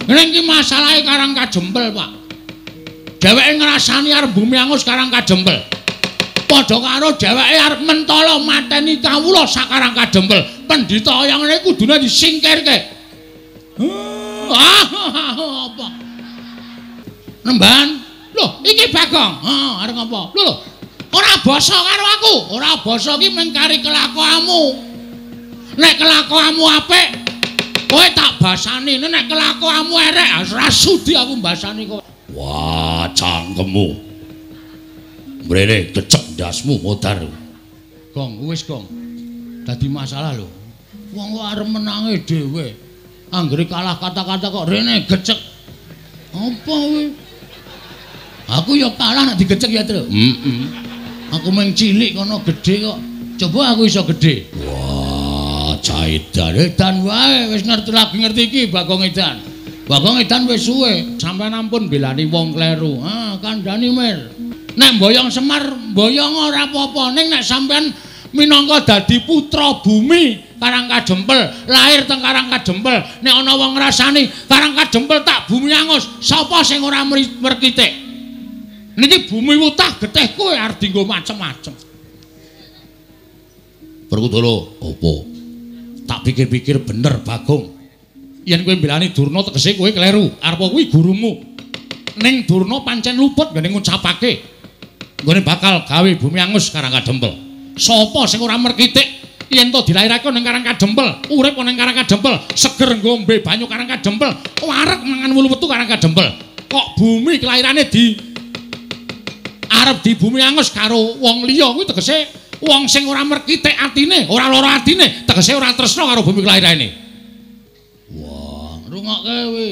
Ning iki masalahe Karang Kajempel, Pak. Dheweke ngrasani arep bumi angus Karang Kajempel. Padha karo dheweke arep mentala mateni kawula sakarang Kajempel. Pendhita yang ngene kudune disingkirke. Apa? Nemban. Loh, iki Bagong. Arep ngapa? Lho, ora basa karo aku. Ora basa iki mung kari kelakuanmu. Nek kelakuanmu apik, kowe tak basani. Nek kelakuanmu erek, ora sudi aku mbasani kowe. Wah, cangkemmu. Mrene kecek ndasmu modar. Gong, wis Gong. Dadi masalah lho. Wong kok arep menange dhewe. Anggere kalah kata-kata kok rene gecek. Apa kowe? Aku ya kalah nek digecek ya, Tru. Aku mung cilik kono gedhe kok. Coba aku iso gedhe. Wah, edan wae wis ngerti lagi ngerti iki Bagong Edan. Bagong Edan wis suwe, sampeyan ampun belani wong kleru. Kandhani mir. Nek mboyong Semar, mboyong ora apa-apa, ning nek sampeyan minangka dadi putra bumi Karang Kajempel, lahir teng Karang Kajempel, nek ana wong ngrasani Karang Kajempel tak bumi angus, sapa sing ora merkitik? Niki bumi wutah getih kowe arep dienggo macem-macem. Werkudara, apa? Tak pikir-pikir bener Bagong. Yen kowe mbelani Durna tegese kowe kleru. Arep kuwi gurumu. Ning Durna pancen luput ngene ngucapake. Nggone bakal gawe bumi angus Karang Kajempel. Sapa sing ora merkitik yen to dilairake ning Karang Kajempel, urip ning Karang Kajempel, seger ngombe banyu Karang Kajempel, wareg mangan wulu wetu Karang Kajempel. Kok bumi kelahirane arep di bumi angus karo wong liya kuwi tegese wong sing ora merkitik atine, ora lara atine, tegese ora tresna karo bumi kelahirane. Wah, rungokke kowe.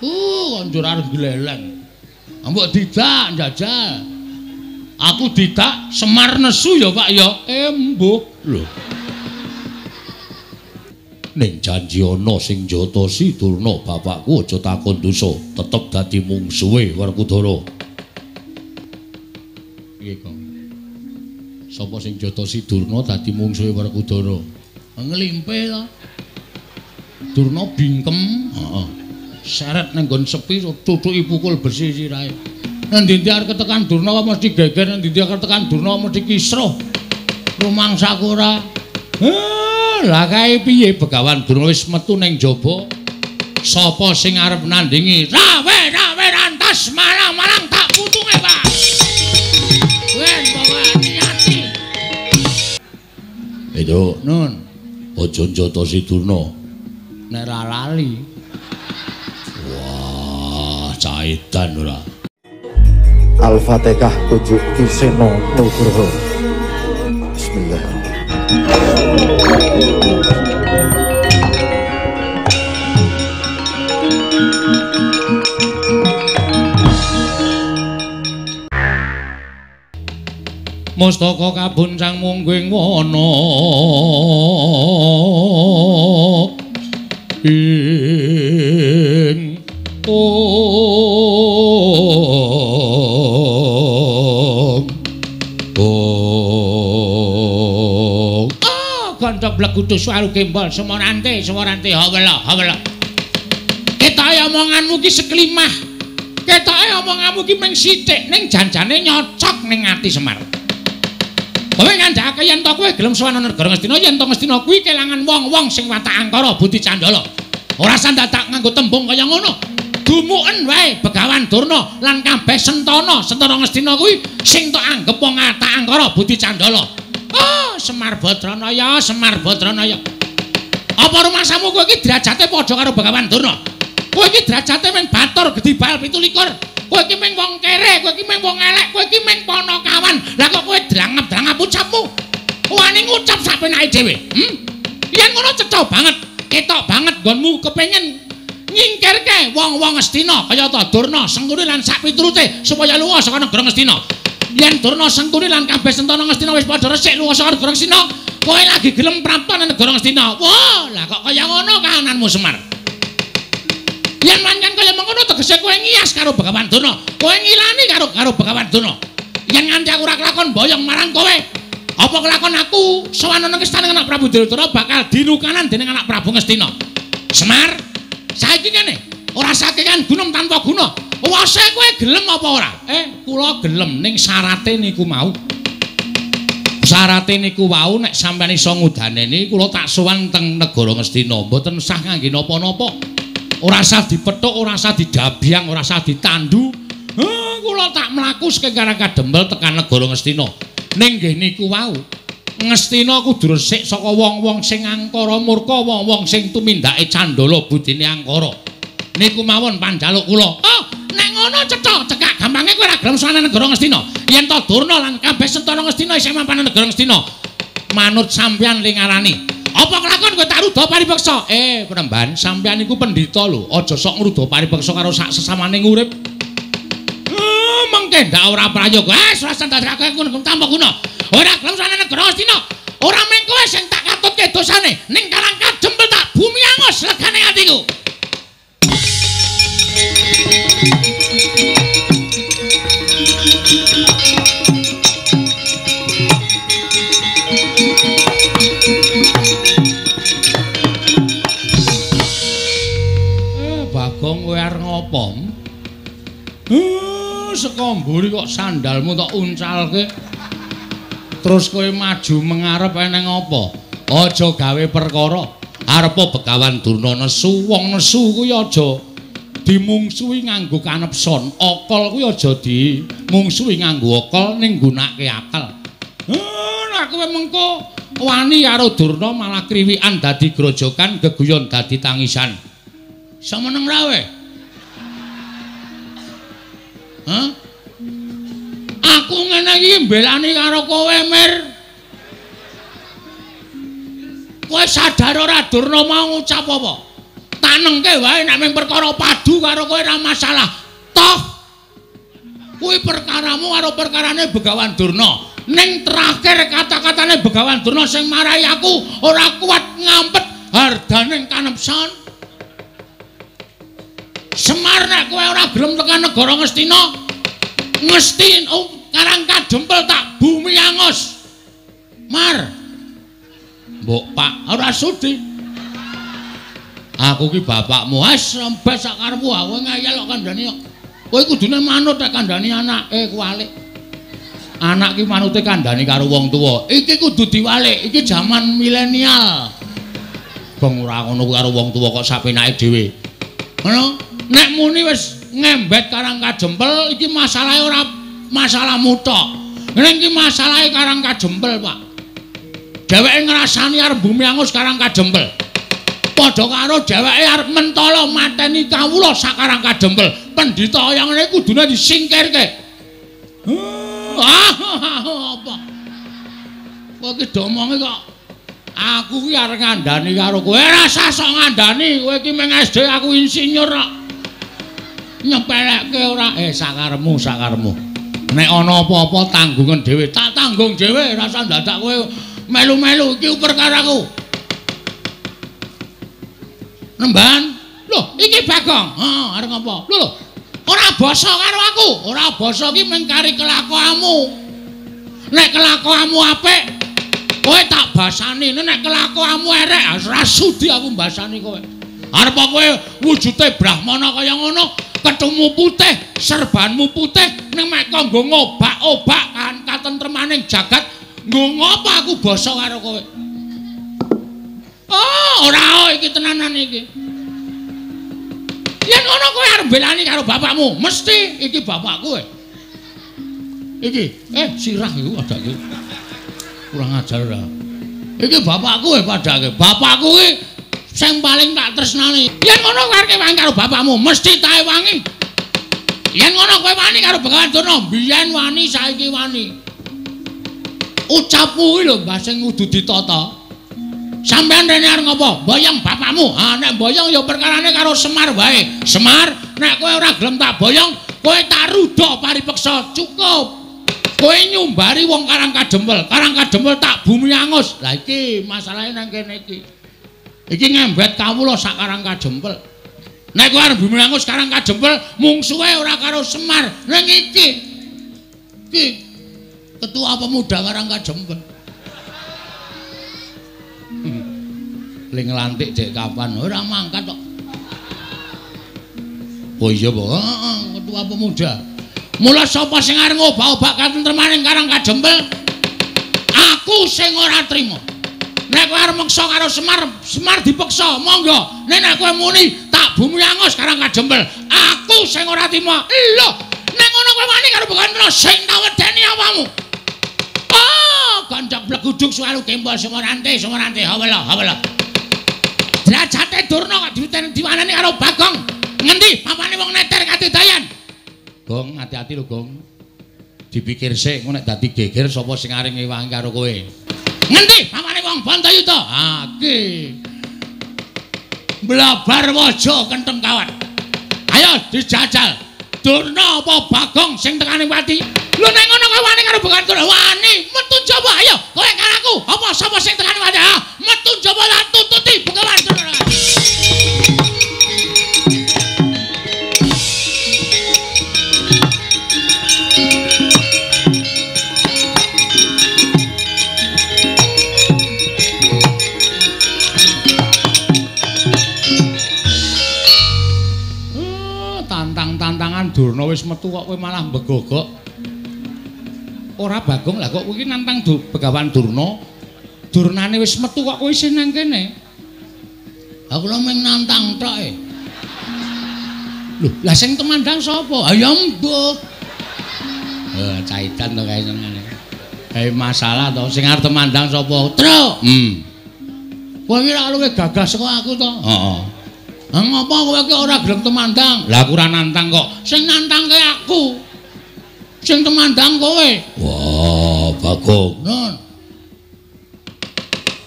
Konjur arep gleleng. Mbok didak njajal. Aku didak Semar nesu ya, Pak ya. Mbuh. Lho. Ning janji ana sing njatosi Durna bapakku aja takon dosa, tetep dadi mungsuhe Werkudara. Piye, Kang? Sapa sing njatosi Durna dadi mungsuhe Werkudara? Nglimpe to. Durna bingkem, seret nang nggon sepi cucuki pukul besi sirahe. Endi-endi arep ketekan Durna kok mesti geger, endi-endi arep ketekan Durna mesti kisruh. Rumangsa ora. Lah kae piye Begawan Durna wis metu ning jaba. Sapa sing arep nandingi? Rawe rantas malang-malang tak putunge, Pak. Wen pokoke ati-ati. Itu nun. Aja njatosi Durna. Nek ra lali. Wah, caidan ora. Al-Fatihah tujuh Kiseno Nugroho. Bismillahirrahmanirrahim. Mustaka kabuncang mungguing wana ing kanca blegudu suaru gembol semorante hawela ketoke omonganmu ki seklimah ketoke omonganmu ki mung sithik ning janjane nyocok ning ati Semar. Kowe ngandhake yen to kowe gelem sowan negara Ngastina, yen to Ngastina kuwi kelangan wong-wong sing watak angkara budi candala. Ora sandadak nganggo tembung kaya ngono. Dumuken wae Begawan Durna lan kabeh Sentana Ngastina kuwi sing tok anggep wong watak angkara budi candala. Semar Badranaya. Apa rumangsamu kowe iki derajate padha karo Begawan Durna? Kowe iki derajate men batur gedhi bal 17. Kowe iki mung wong kere, kowe iki mung wong elek, kowe iki mung ponokawan. Lah kok kowe drangep-drangep ucapmu? Wani ngucap sapenake dhewe. Yen ngono cetha banget, ketok banget nggonmu kepengin nyingkirke wong-wong Ngastina kaya ta Durna, Sengkuni lan sak piturute supaya lunga saka negara Ngastina. Yen Durna, Sengkuni lan kabeh Sentana Ngastina wis padha resik lunga saka negara Ngastina, kowe lagi gelem prapta nang negara Ngastina. Wah, lah kok kaya ngono kahananmu Semar. Yen pancen kaya mengkono tegese kowe ngiyas karo Begawan Durna. Kowe ngilani karo Begawan Durna. Yen nganti aku ora kelakon boyong marang kowe, apa kelakon aku sowan nang istana anak Prabu Duryudana bakal dinukanan dening anak Prabu Ngastina. Semar, saiki ngene, ora sakekan gunung tanpa guna. Wase kowe gelem apa ora? Kula gelem ning syarate niku mau. Syarate niku wau nek sampeyan iso ngudaneni kula tak sowan teng negara Ngastina, mboten sah kangge napa-napa. Ora usah dipethuk, ora usah didabyang, ora usah ditandu. Kula tak mlaku saking Karangkadempel tekan negara Ngastina. Ning nggih niku wau. Ngastina kudu resik saka wong-wong sing angkara murka, wong-wong sing tumindake candala budine angkara. Niku mawon panjaluk kula. Nek ngono cekak gampange kowe ora gelem sowan negara Ngastina. Yen to Durna lan kabeh sentara Ngastina isih mapan negara Ngastina. Manut sampeyan ling ngarani. Apa kelakon kowe tak ruda paripeksa? Penemban, sampeyan iku pendhita lho, aja sok ngruda paripeksa karo sak sesamaning urip. Mengke ndak ora prayoga. Ora sandhasake ngono tanpa guna. Ora gelem sowan negara Ngastina. Ora mung kowe sing tak katutke dosane, ning Karangkadempel tak bumi angus legane atiku. Bagong kowe arep ngopo? Saka mburi kok sandalmu tok uncalke. Terus kowe maju mengarep eneng apa? Aja gawe perkara. Arepa Begawan Durna nesu, wong nesu kuwi aja dimungsuhi nganggo kanepson. Akal kuwi aja dimungsuhi nganggo akal ning nggunakake akal. Nek kowe mengko wani karo Durna malah kriwikan dadi grojokan, geguyon dadi tangisan. Semeneng ra we? Aku ngene iki mbelani karo kowe, Mir. Kowe sadar ora Durna mau ngucap apa? Tanengke wae nek mung perkara padu karo kowe ora masalah. Toh kuwi perkaramu karo perkarane Begawan Durna. Ning terakhir kata-katane Begawan Durna sing marahi aku ora kuat ngampet hardaning kanepsan. Semar nek kowe ora gelem tekan negara Ngastina, Karangkadempel tak bumi angus. Mar. Mbok Pak, ora sudi. Aku ki bapakmu, sembes sak karepmu, kowe ngayal kok kandhani kok. Kowe kudune manut nek kandhani anake kuwalik. Anak ki manute kandhani karo wong tuwa. Iki kudu diwalik, iki jaman milenial. Bang ora ngono karo wong tuwa kok sapenake dhewe. Ngono, nek muni wis ngembet Karangkadempel iki masalahe ora masalahmu tok. Ning iki masalahe Karangkadempel, Pak. Dheweke ngrasani arep bumi angus Karangkadempel. Padha karo dheweke arep mentala mateni kawula sak Karangkadempel. Pendhita kaya ngene kudune disingkirke. Apa? Kowe iki domonge kok aku ki arep ngandani karo kowe. Ora usah sok ngandani, kowe iki meng SD aku insinyur kok. Nyepelekke ora sakaremu. Nek ana apa-apa tanggungan dhewe, tak tanggung dhewe, ora usah dadak kowe melu-melu iki perkaraku. Nemban, lho iki Bagong. Arep ngopo? Lho, ora basa karo aku. Ora basa iki mung kari kelakuanmu. Nek kelakuanmu apik, kowe tak basani. Nek kelakuanmu erek, ora sudi aku mbasani kowe. Arep kowe wujude brahmana kaya ngono, ketemu putih, serbanmu putih, ning mek kanggo ngobak-obak kan katentremaning jagat. Nggo ngopo aku basa karo kowe? Ora iki tenanan iki. Yen ngono kowe arep belani karo bapakmu, mesti iki bapakku. Iki, sirah iku padake. Kurang ajar ora. Iki bapakku padake. Bapakku iki sing paling tak tresnani. Yen ngono kowe arep wangi karo bapakmu, mesti tae wangi. Yen ngono kowe wani karo Begawan Durna, biyen wani, saiki wani. Ucapmu kuwi lho mbah sing kudu ditata. Sampeyan rene arep ngopo? Boyong bapakmu. Nek boyong ya perkarane karo Semar wae. Semar, nek kowe ora gelem tak boyong, kowe tak ruda paripeksa. Cukup. Kowe nyumbari wong Karangkadempel. Karangkadempel tak bumi angus. Lah iki masalahe nang kene iki. Iki ngembet kawula sak Karangkadempel. Nek kowe arep bumi angus Karangkadempel, mungsuhe ora karo Semar. Ning iki. Iki Ketua Pemuda Karangkadempel. Ling lantik dek kapan ora mangkat kok. Oh iya, Bu. Heeh, ketua pemuda. Mula sapa sing arep ngobak-obak katentremaning Karang Kajembel? Aku sing ora trima. Nek kowe arep meksa karo Semar dipeksa, monggo. Nek kowe muni tak bumi angus Karang Kajembel, aku sing ora trima. Lho, nek ngono kowe wani karo Bekantara sing tak wedeni apamu? Oh, kancak bleguduk suwaru kempol Semorante, hawala. Derajate Durna kok diwanani karo Bagong. Ngendi papane wong neter katidayan? Gong, hati-hati lho, Gong. Dipikir sik engko nek dadi geger sapa sing arep ngewangi karo kowe. Ngendi papane wong Bantayuda? Ha iki. Blabar waja kenteng kawat. Ayo dijajal. Durna apa Bagong sing tekane pati? Lho nek ngono kowe wani karo Bekantara wani, metu njaba ayo kowe karo aku. Apa sapa sing tekane pati? Ha, metu njaba lan tututi Begawan Durna. Tantang-tantangan Durna wis metu kok kowe malah mbegogok. Ora Bagong lah kok kowe iki nantang Begawan Durna. Durnane wis metu kok kowe isih nang kene. Aku lho mung nantang tok e. Lho, lah sing temandang sapa? Ya mbuh. Caitan to kae senengane. Masalah to sing arep temandang sapa? Truk. Kowe iki ora luwih gagah saka aku to? Heeh. Ngapa kowe iki ora gelem temandang? Lah aku ora nantang kok. Sing nantangke aku. Sing temandang kowe. Wah, Bagong. Nun.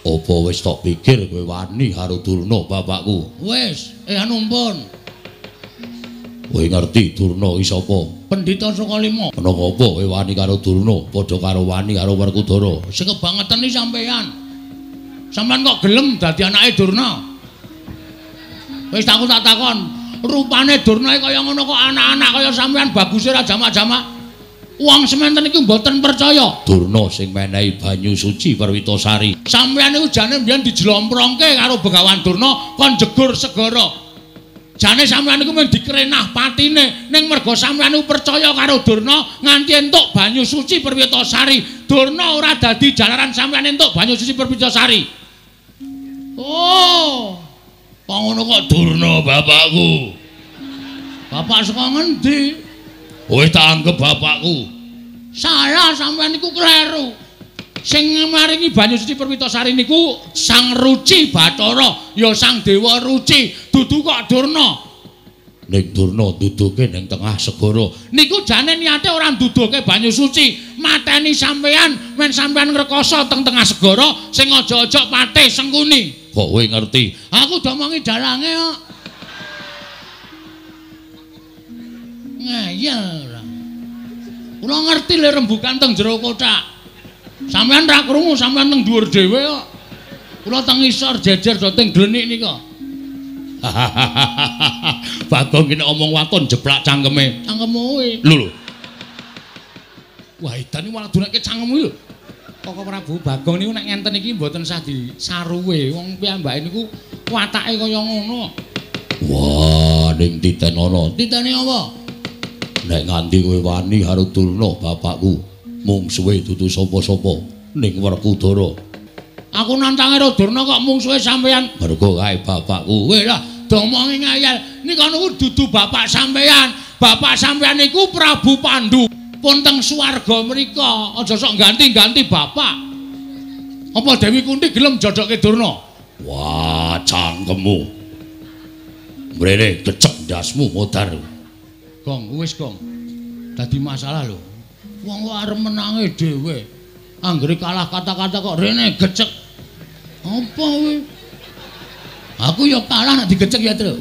Apa wis tok pikir kowe wani karo Durna bapakku? Wis, anumpun. Kowe ngerti Durna iki sapa? Pendhita Sukalima. Ana apa kowe wani karo Durna padha karo wani karo Werkudara? Sing kebangetan iki sampean. Sampeyan kok gelem dadi anake Durna? Wis tak takon, rupane Durna kaya ngono kok anak-anak kaya sampean baguse ra jamak-jamak. Wong sementen iki mboten percaya. Durna sing menehi banyu suci Perwitasari. Sampeyan niku jane mbiyen dijlomprongke karo Begawan Durna kon jegur segara. Jane sampeyan niku mung dikrenah patine ning merga sampeyan niku percaya karo Durna nganti entuk banyu suci Perwitasari. Durna ora dadi jalaran sampeyan entuk banyu suci Perwitasari. Oh. Kok ngono kok Durna bapakku. Bapak saka ngendi? Kowe tak anggap bapakku. Salah sampean niku kleru. Sing maringi banyu suci Perwitasari niku Sang Ruci Bathara, ya Sang Dewa Ruci, dudu kok Durna. Ning Durna duduke ning tengah segara. Niku jane niate ora nduduke banyu suci, mateni sampean men sampean ngrekoso teng tengah segara sing aja-aja patih sengkuni. Kok kowe ngerti? Aku domongi dalange kok. Ngeyel ora. Kula ngerti le rembugan teng jero kotak. Sampeyan ra krungu, sampeyan teng dhuwur dhewe kok. Kula teng isor jejer do teng glenik nika. Bagong kene omong waton jeplak cangkeme. Cangkemmu kowe. Lho. Wah, edan iki malah dunake cangkemmu lho. Koko Prabu Bagong niku nek ngenten iki mboten sah disaruwe. Wong piyambake niku watake kaya ngono. Wah, ning titen ana. Titene apa? Nek nganti kowe wani karo Durna bapakku, mung suwe dudu sapa-sapa ning Werkudara. Aku nantange karo Durna kok mung suwe sampeyan. Mergo kae bapakku. Weh lah, domongi ngayal. Nika niku dudu bapak sampeyan. Bapak sampeyan niku Prabu Pandu. Pun teng swarga mrika, aja sok ganti-ganti bapak. Apa Dewi Kunti gelem jodoke Durna? Wah, cangkemmu. Mrene kecek ndasmu modar. Gong, wis Gong. Dadi masalah lho. Wong kok arep menange dhewe. Anggere kalah kata-kata kok rene gecek. Apa kowe? Aku ya kalah nek digecek ya, Tru.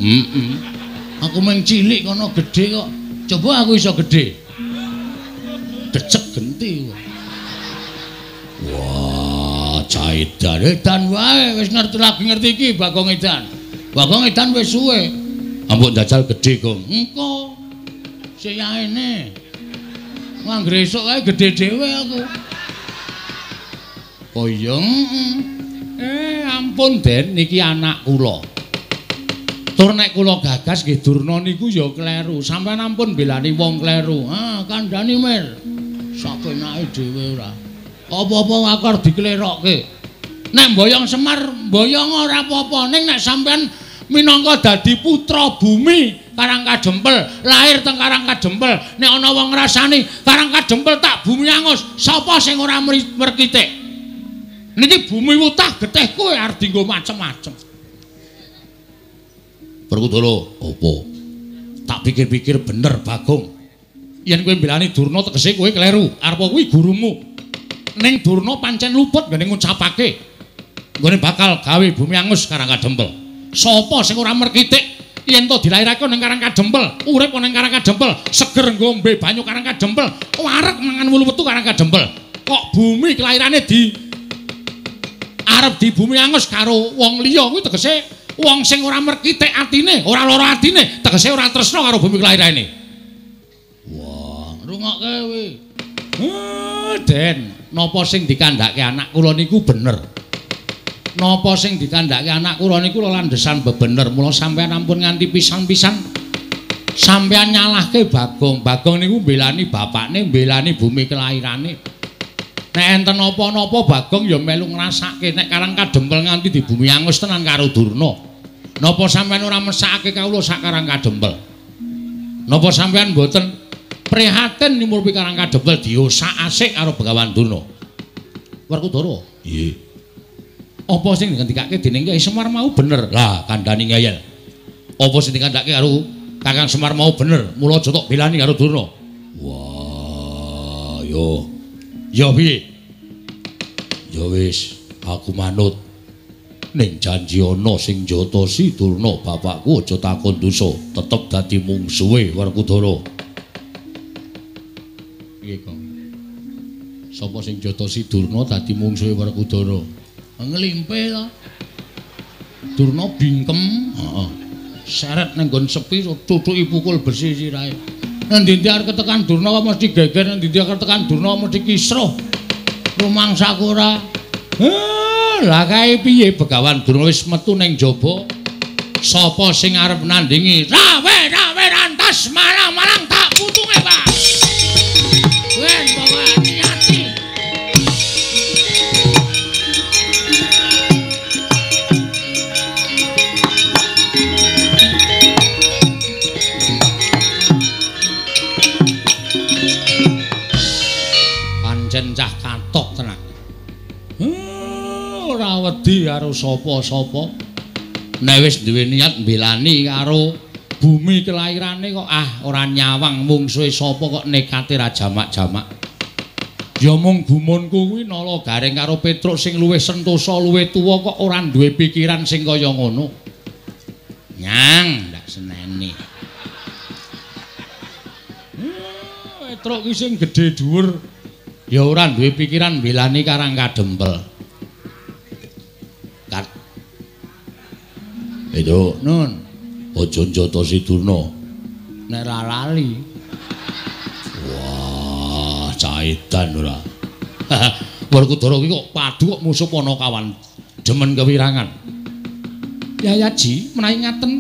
Aku mung cilik kono gedhe kok. Coba aku iso gedhe. Decek genti. Wah, edan wae wis ngerti lagi ngerti iki Bagong Edan. Bagong Edan wis suwe. Ampun jajal gedhe, Gong. Engko sik yaene. Anggere esuk kae gedhe dhewe aku. Oh iya. Ampun Den, niki anak kula. Tur nek kula gagas nggih Durna niku ya kleru. Sampeyan ampun belani wong kleru. Ah, kandhani mir. Sapenake dhewe ora. Apa-apa aku arep diklerokke. Nek mboyong Semar, mboyong ora apa-apa. Ning nek sampeyan minangka dadi putra bumi Karangkadempel, lahir teng Karangkadempel, nek ana wong ngrasani Karangkadempel tak bumi angus, sapa sing ora merkitik? Niki bumi wutah getih kowe arep dienggo macem-macem. Werkudara, apa? Tak pikir-pikir bener Bagong. Yen kowe mbelani Durna tegese kowe kleru. Arep kuwi gurumu. Ning Durna pancen luput ngene ngucapake. Nggone bakal gawe bumi angus Karangkadempel. Sapa sing ora merkitik? Yen to dilairake ning Karangkadempel, urip ning Karangkadempel, seger ngombe banyu Karangkadempel, wareg mangan wulu wetu Karangkadempel. Kok bumi kelahirane arep di bumi angus karo wong liya kuwi tegese wong sing ora merkitik atine, ora lara atine, tegese ora tresna karo bumi kelahirane. Wah, rungokke kowe. Den, napa sing dikandhake anak kula niku bener. Napa sing dikandhake anak kula niku landhesan bebener, mula sampeyan ampun nganti pisan-pisan sampeyan nyalahke Bagong. Bagong niku mbelani bapakne, mbelani bumi kelahirane. Nek enten napa-napa Bagong ya melu ngrasake nek Karangkadempel nganti di bumi angus tenan karo Durna. Napa sampeyan ora mesakake kawula sak Karangkadempel? Napa sampeyan mboten prihatin nimurpi Karangkadempel diosak asik karo Begawan Durna? Werkudara. Nggih. Apa sing dikandhakake dening Kyai Semar mau bener? Lah, kandhani ngeyel. Apa sing dikandhakake karo Kakang Semar mau bener? Mula aja tok belani karo Durna. Wah, yo. Ya piye? Ya wis, aku manut. Ning janji ana sing njotosi Durna bapakku aja takon dosa, tetep dadi mungsuhe Werkudara. Piye, Kang? Sapa sing njotosi Durna dadi mungsuhe Werkudara? Nglimpe to. Durna bingkem, heeh. Seret nang nggon sepi cucuki pukul besi sirahe. Nang ndi arep ketekan Durna kok mesti geger, nang ndi arep ketekan Durna mesti kisruh. Rumangsa ora. Lah kae piye Begawan Durna wis metu ning jaba. Sapa sing arep nandingi? Rawe rantas marang tak putunge, Pak. Wen pokoke hati-hati. Cah katok tenan. Ora wedi karo sapa-sapa. Nek wis duwe niat mbelani karo bumi kelahirane kok ora nyawang mungsuhe sapa kok nekate ra jamak-jamak. Ya mung gumunku kuwi nala garing karo Petruk sing luwih sentosa, luwih tuwa kok ora duwe pikiran sing kaya ngono. Nyang, ndak seneni. Petruk ki sing gedhe dhuwur. Ya ora duwe pikiran mbelani Karangkadempel. Kat. Itu, Nun. Aja njotosi Durna. Nek ra lali. Wah, caitan ora. Werkudara iki kok padu kok musuh Panakawan. Demen kewirangan. Yayaji menawi ngaten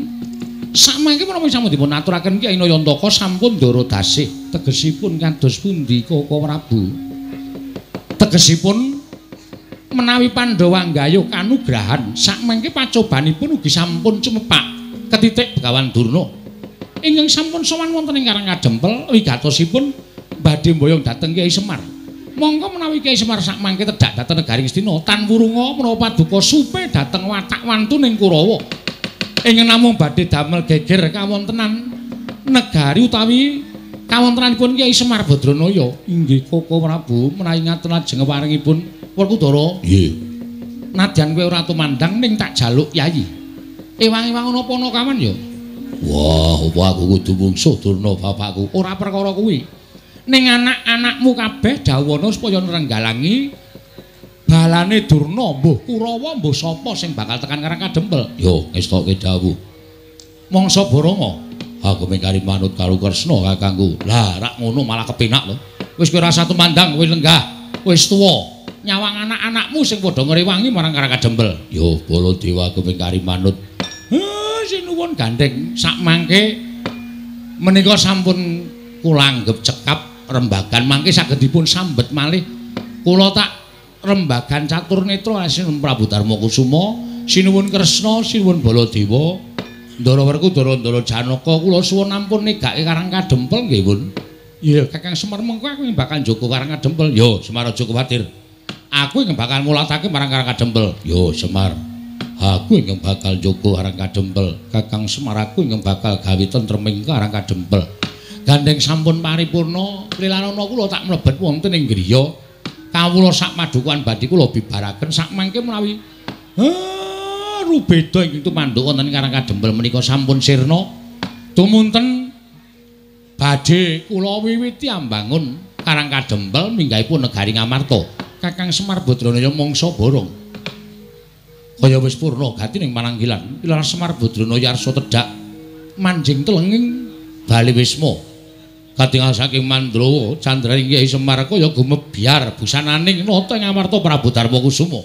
samangke menapa sampun dipun aturaken Kyai Nayantaka sampun ndara dasih. Tegesipun kados pundi Koko Prabu? Tegesipun menawi Pandhawa nggayuh kanugrahan sakmengke pacobanipun ugi sampun cumepak ketitik Begawan Durna ingkang sampun sowan wonten ing Karangkadempel wigatosipun badhe mboyong dhateng Kyai Semar. Monggo menawi Kyai Semar sakmangke tedhak dhateng Negaring Astina tan wurunga menapa paduka supe dhateng watak wantu ning Kurawa. Ingkang namung badhe damel geger kawontenan negari utawi kawontenanipun Kyai Semar Badranaya. Inggih Koko Prabu menawi ngaten lajeng paringipun Werkudara. Nggih. Nadyan kowe ora tumandang ning tak jaluk Yayi. Ewang-ewang ana Panakawan ya. Wah, apa aku kudu mungsuh Durna bapakku. Ora perkara kuwi. Ning anak-anakmu kabeh dawana supaya nrenggalangi balane Durna, mbuh Kurawa, mbuh sapa sing bakal tekan Karangkadempel. Yo, ngestoke dawuh. Mangsa Barama aku mengkari manut karo Kresna kakangku. Lah rak ngono malah kepenak lho. Wis kowe rasa tumandang, kowe lenggah, wis tuwa. Nyawang anak-anakmu sing padha ngrewangi marang Karangkadempel. Yo Baladewa aku mengkari manut. sinuwun Gandeng sak mangke menika sampun kula anggep cekap rembagan mangke saged dipun sambet malih kula tak rembagan catur netra Sinuwun Prabu Darma Kusuma sinuwun Kresna sinuwun Baladewa Ndara Werkudara Ndara Janaka kula suwun ampun negake Karang Kadempel nggih pun. Iya Kakang Semar mengko aku yang bakal njogo Karang Kadempel. Yo Semar aja kuwatir. Aku yang bakal ngulatake marang Karang Kadempel. Yo Semar. Aku yang bakal njogo Karang Kadempel. Kakang Semar aku yang bakal gawe tentreming Karang Kadempel. Gandeng sampun paripurna, lilanana kula tak mlebet wonten ing griya. Kawula sak madukan badhe kula bibaraken sak mangke menawi rubeda ingkang tumanduk wonten Karang Kadempel menika sampun sirna. Tumunten badhe kula wiwiti ambangun Karang Kadempel minggahipun negari Ngamarta. Kakang Semar Badranaya mangsa borong. Kaya wis purna gati ning pananggilan, Ilar Semar Badranaya arsa tedhak manjing telenging bali wisma. Katingal saking Mandrawa, candraning Kyai Semar kaya gumebyar busananing nata ing Ngamarta Prabu Darma Kusuma.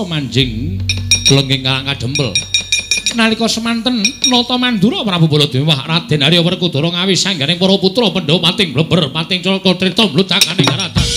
Manjing lengging Karang Kadempel nalika semanten nata Mandura Prabu Baladewa Raden Arya Werkudara ngawi sangganing para putra Pandhawa pating bleber pating Caka Trita mludakaning karatan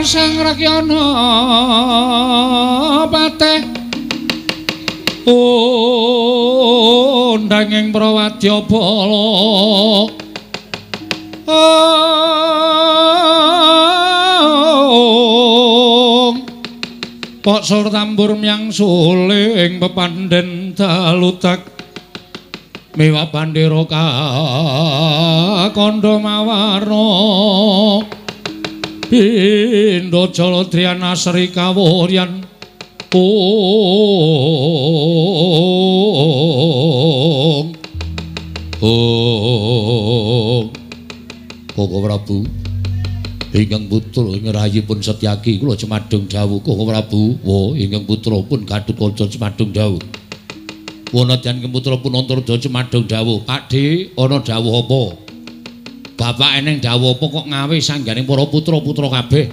Sang Rakyana Pateh undanging Prawadyabala Pak Sur tambur miyang suling pepandhen dalutak Mewa bandera kandha mawarna Pindha Jala Driyana Sri Kawuryan Koko Prabu ingkang putra ngrahipun Setyaki kula Cemadung dawuh Koko Prabu wa ingkang putra pun Gatotkaca Cemadung dawuh Wanadyan putra pun Antarja Cemadung dawuh Pakde ana dawuh apa Bapak eneng dawuh apa kok ngawe sangganing para putra-putra kabeh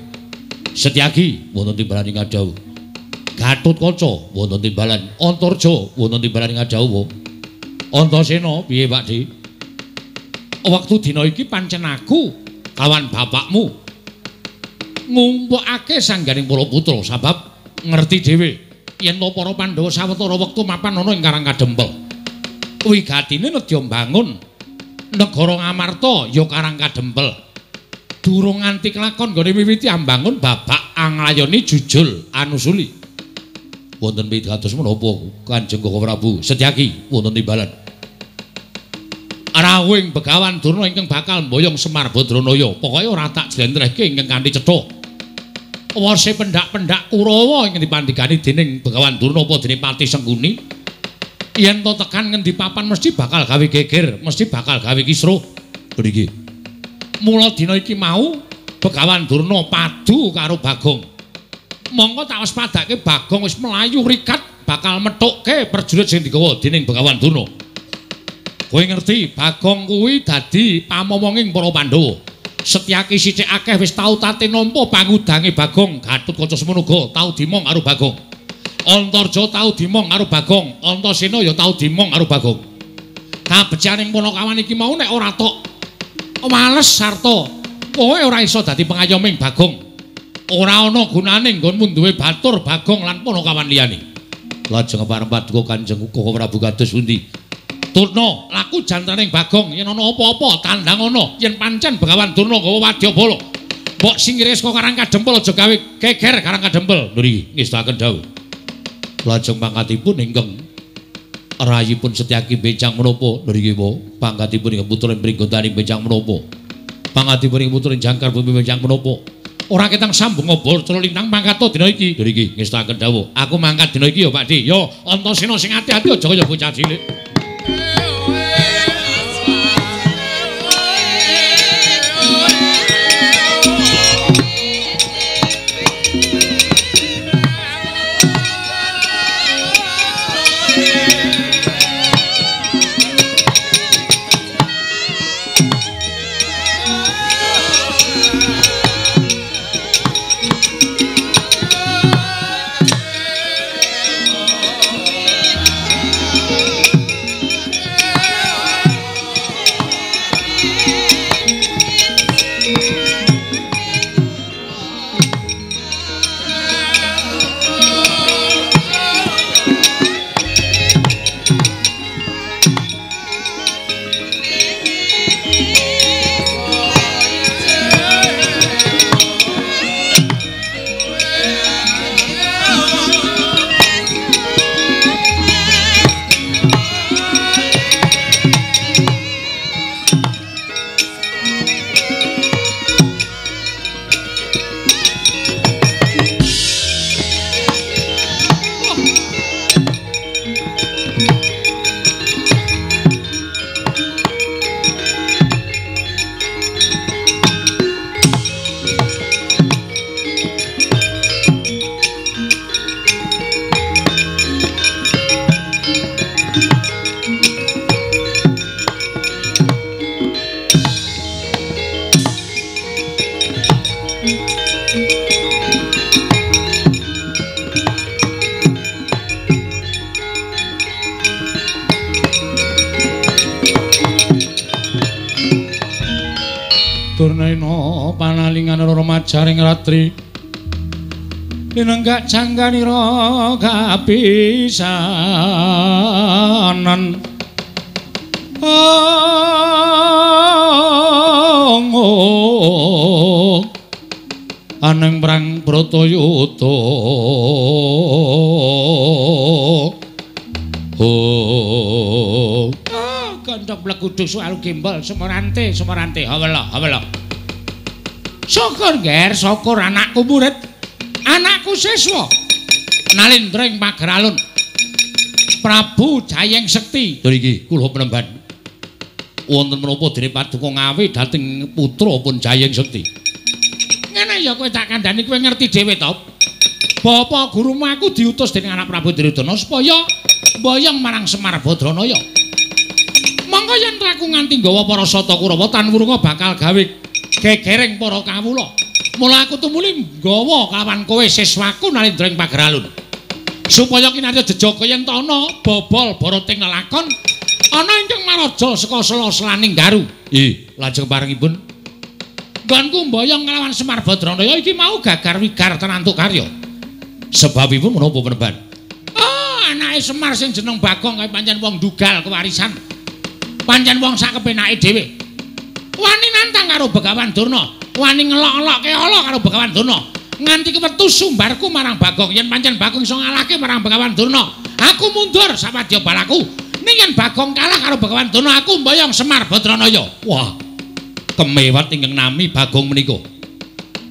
Setyaki wonten timbalan ing dawuh Gatotkaca wonten timbalan Antarja wonten timbalan ing dawuh Antasena piye Pakde Waktu dina iki pancen aku kawan bapakmu ngumpulake sangganing para putra sabab ngerti dhewe yen to para Pandhawa sawetara wektu mapan ana ing Karang Kadempel wigatine nedya mbangun negara Ngamarta ya Karang Kadempel durung nganti kelakon nggone miwiti ambangun babak anglayoni jujul anusuli wonten pitados menapa Kanjeng Koko Prabu Setyaki wonten timbalan rawuhing Begawan Durna ingkang bakal mboyong Semar Badranaya pokoke ora tak jlentrehke ingkang kanthi cetha wase pendak-pendak Kurawa ingkang dipandhigani dening Begawan Durna apa dening Pati Sengkuni yen to tekan ngendi papan mesti bakal gawe geger mesti bakal gawe kisruh mriki mula dina iki mau Begawan Durna padu karo Bagong monggo tak wis padake Bagong wis melayu rikat bakal methukke prajurit sing digawa dening Begawan Durna kowe ngerti Bagong kuwi dadi pamomonging para Pandhawa Setyaki sithik akeh wis tau tate nampa pangudange Bagong Gatotkaca semono uga tau dimong karo Bagong Antarja tau dimong karo Bagong Antasena ya tau dimong karo Bagong kabejaning Panakawan iki mau nek ora tok males sarta kowe ora iso dadi pengayoming Bagong ora ana gunane nggonmu duwe batur Bagong lan Panakawan liyane lajeng parempat Kanjeng Koko Prabu kados pundi Durna laku jantaning Bagong yen ana apa-apa tandang ana yen pancen Begawan Durna gawa wadyabala mbok singkire saka Karang Kadempel aja gawe geger Karang Kadempel mriki ngestaken dawuh lajeng pangkatipun ingkang rayipun Setyaki Bencang menapa mriki po pangkatipun ingkang putra Pringgotaning Bencang menapa pangkatipun ingkang putra Jangkar Bumi Bencang menapa ora ketang sambung ngobor cara lintang mangkat dina iki mriki ngestaken dawuh aku mangkat dina iki ya Pakde ya Antasena sing ati-ati aja kaya bocah cilik Durnaena panalingan remajaring ratri pinenggak jangganira kapisanan aneng perang Bratayuda ndok blekuduk soal gembol Semerante hawala. Syukur nger syukur anakku murid. Anakku siswa. Nalindring Pageralun. Prabu Jayeng Sekti. Lha iki kula penemban. Wonten menapa dene paduka ngawe dhateng putra pun Jayeng Sekti. Ngene ya kowe tak kandhani kowe ngerti dhewe to. Bapak gurumu aku diutus dening anak Prabu Duryudana supaya mboyong marang Semar Badranaya. Monggo yen aku nganti nggawa para Sata Kurawa tan wurunga bakal gawe gegereng para kawula. Mula aku tumuli nggawa kelawan kowe siswaku Nalindring Pageralun. Supaya kinarya Jejagaya Tana bobol boroting lelakon ana ingkang maraja saka sela-selaning garu. Lajeng parengipun nggonku mboyong kelawan Semar Badranaya iki mau gagar wigar tenantuk karya. Sebabipun menapa penemban? Anake Semar sing jeneng Bagong kae pancen wong dugal kewarisan. Pancen wong sak kepenake dhewe. Wani nantang karo Begawan Durna, wani ngelok-elokke ala karo Begawan Durna. Nganti kewetu sumbarku marang Bagong. Yen pancen Bagong iso ngalahke marang Begawan Durna, aku mundur sawadya balaku. Ning yen Bagong kalah karo Begawan Durna, aku mboyong Semar Badranaya. Wah, kemewat ingkang nami Bagong menika.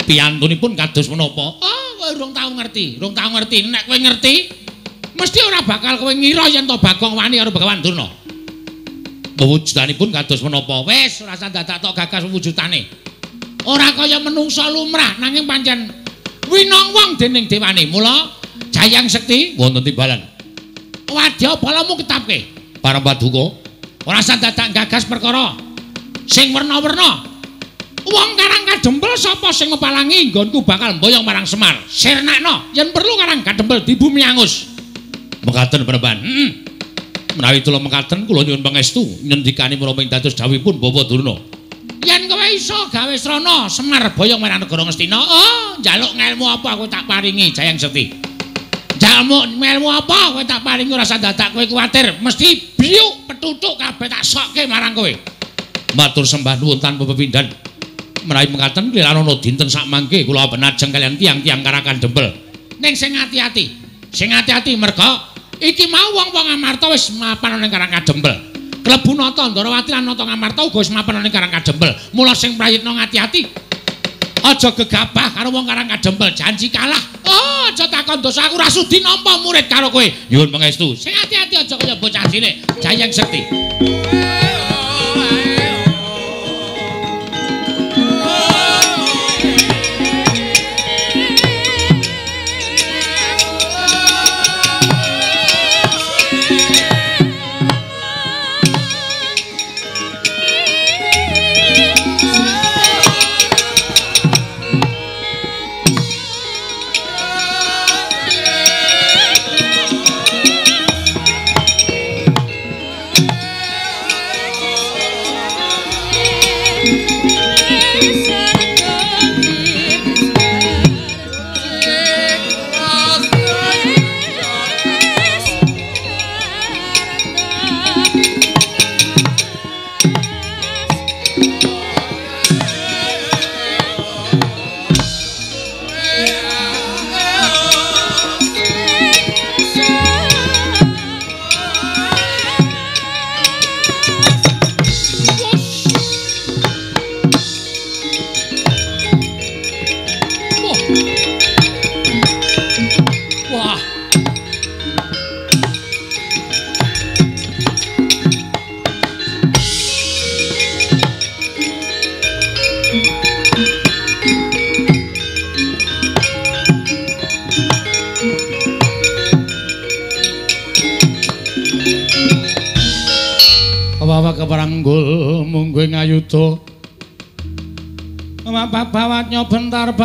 Piyantunipun kados menapa? Kowe urung tau ngerti. Nek kowe ngerti, mesti ora bakal kowe ngira yen to Bagong wani karo Begawan Durna. Pewujudanipun kados menapa? Wis ora usah dadak tok gagas wujudane. Ora kaya menungsa lumrah nanging pancen winong wong dening dewane. Mula Jayeng Sekti wonten timbalan. Wadya balamu ketapke. Para paduka ora usah dadak gagas perkara sing werna-werna. Wong Karang Kadempel sapa sing mepalangi nggonku bakal mboyong marang Semar. Sirnakno yen perlu Karang Kadempel di bumi angus. Mekaten penemban. Menawi kula mekaten kula nyuwun pangestu nyendikani menapa ing dados dawuhipun Bapak Durna. Yen kowe iso gawe srana Semar boyong marang negara Ngastina, njaluk ngelmu apa kowe tak paringi Jayeng Sekti. Njaluk ngelmu apa kowe tak paringi ora usah dadak kowe kuwatir, mesti biuk petutuk kabeh tak sokke marang kowe. Matur sembah nuwun tanpa pepindhan. Menawi mekaten kelirana dinten sak mangke kula benajeng kalian tiang-tiang Karang Kadempel. Ning sing ati-ati. Sing ati-ati merga iki mau wong-wong Amarta wis mapan ning Karang Kadempel. Klebu Nata Ndarawati lan Nata Ngamarta uga wis mapan ning Karang Kadempel. Mula sing prayitna ngati-ati. Aja gegabah karo wong Karang Kadempel, janji kalah. Aja takon dosa aku ora sudi nampa murid karo kowe. Nyuwun pangestu. Sing ati-ati aja kaya bocah cilik. Jayeng Sekti. Keparanggul mungguing ayuda bawatnya bentar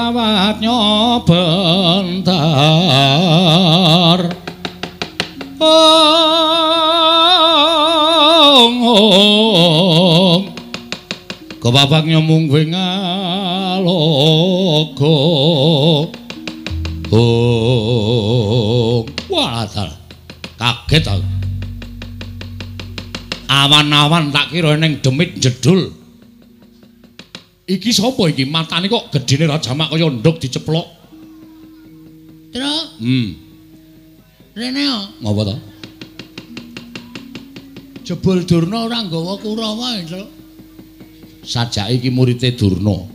kebabaknya mungguing alogo walah kaget aku. Awan-awan tak kira ning demit jedul. Iki sapa iki? Matane kok gedene Raja Mak kaya nduk diceplok. Truk. Rene yo. Ngapa to? Jebul Durna ora nggawa Kurawa, Cuk. Sajake iki murite Durna.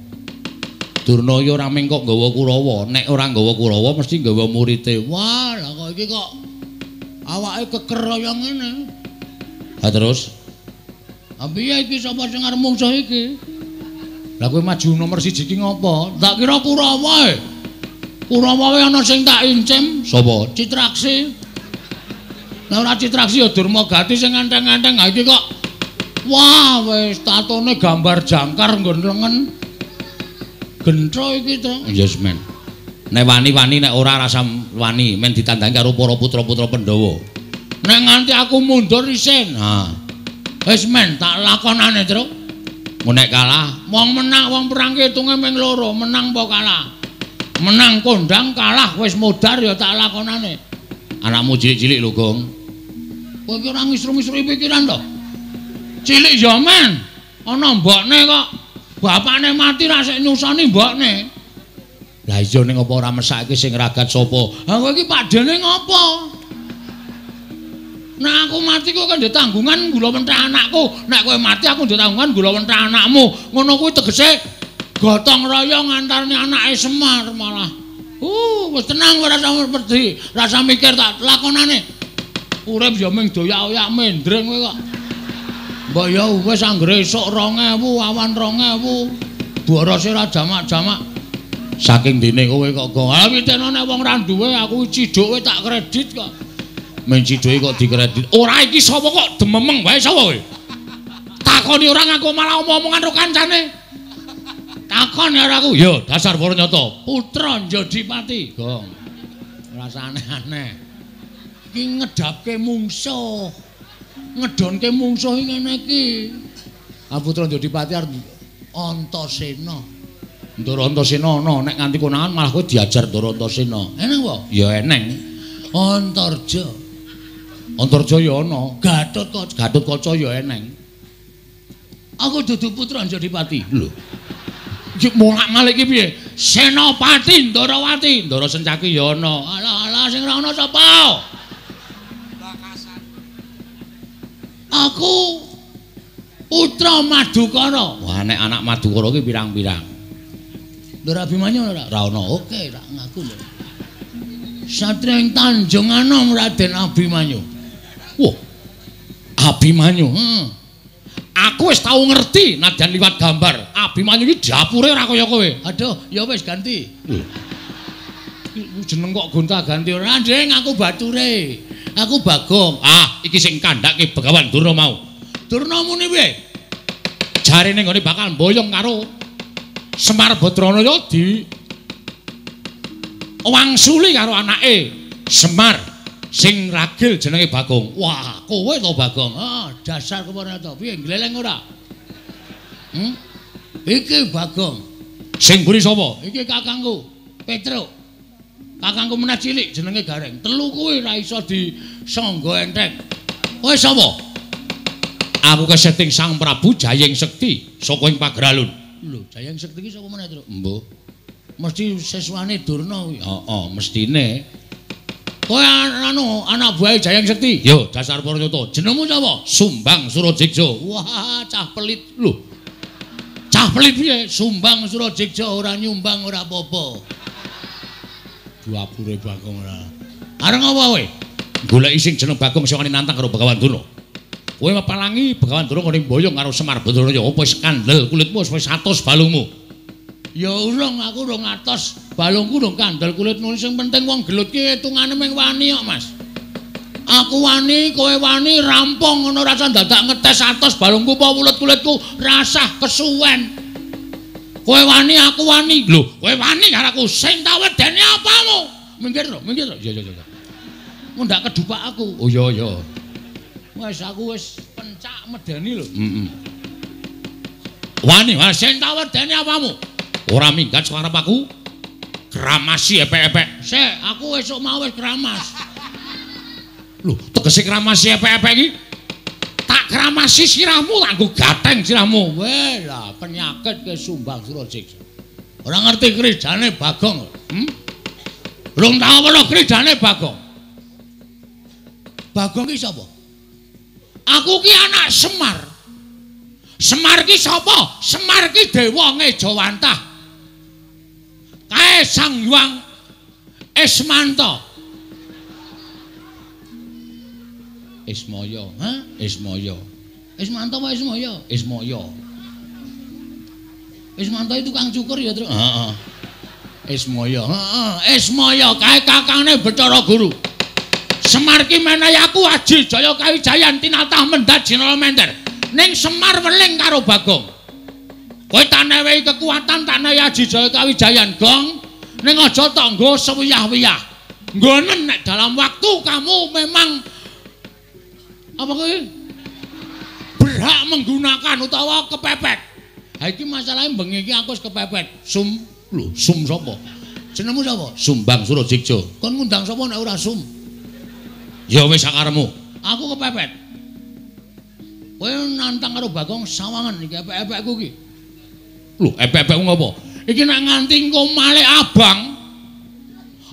Durna ya ora mung kok nggawa Kurawa, nek ora nggawa Kurawa mesti nggawa murite. Wah, lah kok iki kok awake keker kaya ngene. Ha terus? Piye iki sapa sing arep mungsuh iki? Lah kowe maju nomor 1 iki ngopo? Tak kira Kurawa. Kurawa wae ana sing tak incim. Sapa? Citraksi. Lah ora Citraksi ya Durmagati sing nganteng-nganteng. Ha iki kok wah wis tatone gambar jangkar nggon lengen. Gentro iki to. Yes, men. Nek wani-wani nek ora rasa wani, men ditandangi karo para putra-putra Pandhawa. Nek nganti aku mundur isin. Ha. Wis men tak lakonane, Truk. Nek kalah, Wong menang, wong perang hitunge ming loro, menang apa kalah? Menang kondang, kalah wis modar ya tak lakonane. Anakmu cilik-cilik lho, Gong. Kowe iki ora ngisru-ngisru pikiran to? Cilik ya men. Ana mbokne kok. Bapakne mati ra sik nyusoni mbokne. Lah iya ning apa ora mesake sing ragat sapa? Ha kowe iki padene ngopo? Nek aku mati kowe kan ndek tanggungan gula mentah anakku. Nek kowe mati aku ndek tanggungan gula mentah anakmu. Ngono kuwi tegese gotong royong antarane anake Semar malah. Wis tenang ora usah pedhi, ora usah mikir tak lakonane. Urip ya ming doyak-oyak mendring kowe kok. Mbok ya wis anggere esuk 2000, awan 2000. Borose ora jamak-jamak. Saking dene kowe kok Gong. Lah piteno nek wong ra duwe aku ciduk tak kredit kok. Men ciduke kok dikredit. Ora iki sapa kok dememeng wae sapa kowe? Takoni orang aku malah omong-omongan karo kancane. Takon ya aku. Yo, dasar Waranyata. Putra Jodipati, Gong. Ora aneh-aneh. Iki ngedapke mungsuh. Ngedonke mungsuh ngene iki. Putra Jodipati arep Antasena. Ndara Antasena ana nek nganti konangan malah kowe diajar Ndara Antasena. Eneng apa? Ya eneng. Antarja. Antarja ya ana. Gatotkaca ya eneng. Aku dudu putra Jodipati. Lho. Iki molak-malik iki piye? Senopati Ndarawati. Ndara Sencaki ya ana. Alah sing ora ana sapa? Aku putra Madukara. Wah nek anak Madukara iki pirang-pirang. Ndara Abimanyu ora? Ora ana. Oke, tak ngaku lho. Satria ing Tanjung Anom Raden Abimanyu. Wah. Abimanyu. Aku wis tau ngerti nadyan liwat gambar. Abimanyu iki dapure ora kaya kowe. Aduh, ya wis ganti. Jeneng kok gonta-ganti ora, Ndeng, aku bature. Aku Bagong. Iki sing kandhake Begawan Durna mau. Durna muni piye? Jarene nggone bakal mboyong karo Semar Badranaya di wangsuli karo anake Semar sing ragil jenenge Bagong. Wah, kowe to Bagong. Dasar Waranyata. Piye gleleng ora? Iki Bagong. Sing mburi sapa? Iki kakangku, Petruk. Kakangku meneh cilik jenenge Gareng. Telu kuwi ra iso disangga entheng. Kowe sapa? Aku keseting Sang Prabu Jayeng Sekti saka ing Pagralun. Lho, Jayeng Sekti iki sapa meneh, Truk? Mbuh. Mesti seswane Durna kuwi. Heeh, mestine. Kowe anak buah Jayeng Sekti. Yo, dasar Waranyata. Jenengmu sapa? Sumbang Surajigja. Wah, cah pelit lho. Cah pelit piye? Sumbang Surajigja ora nyumbang ora apa-apa. Duapure Bagong ora. Areng apa kowe? Goleki sing jeneng Bagong sing wani nantang karo Begawan Durna. Kowe mapalangi Begawan Durna ngene mboyong karo Semar Badranaya. Apa wis kandel kulitmu wis 100 balungmu? Ya urung, aku urung atos balungku urung kandel kulitmu. Sing penting wong gelut ki hitungane ming wani kok, Mas. Aku wani, kowe wani, rampung ngono rasa dadak ngetes 100 balungku apa kulit-kulitku rasah kesuwen. Kowe wani, aku wani. Lho, kowe wani karo aku. Sing tak wedeni apamu? Minggir to, minggir to. Ya. Mun ndak kedupak aku. Oh ya. Wis aku wis pencak medeni lho. Wani, Sing tak wedeni apamu? Ora minggat suarep aku. Kramasi epek-epek. Sik, aku esuk mau wis kramas. Lho, tegese kramasi epek-epek iki? Tak kramasi sirahmu, tak nggo gateng sirahmu. Weh lah, penyakit ke Sumbang Surajigja. Ora ngerti kridane Bagong. Rung tau weruh kridane Bagong. Bagong iki sapa? Aku ki anak Semar. Semar ki sapa? Semar ki dewa Ngejawantah. Kae Sang Hyang Ismanta. Ismaya, ha? Ismaya. Ismanta apa Ismaya? Ismaya. Ismanta itu tukang cukur ya, Tru? Heeh. Ismaya, heeh. Ismaya kae kakange Bathara Guru. Semar ki menehi aku Aji Jaya Kawijayan tinatah mendhat Jinala Menter. Ning Semar weling karo Bagong. Kowe tak newehi kekuatan tak nehi Aji Jaya Kawijayan, Gong. Ning aja tok nggo sewiyah-wiyah. Nggonen nek dalam waktu kamu memang apa kuwi? Berhak menggunakan utawa kepepet. Ha iki masalahe bengi iki aku wis kepepet. Sum sapa? Jenengmu sapa? Sumbang Surajigja. Kon ngundang sapa nek ora Sum? Ya wis sakaremu. Aku kepepet. Kowe nantang karo Bagong sawangan iki epek-epekku iki. Lho, epek-epekku ngopo? Iki nek nganti engko malih abang,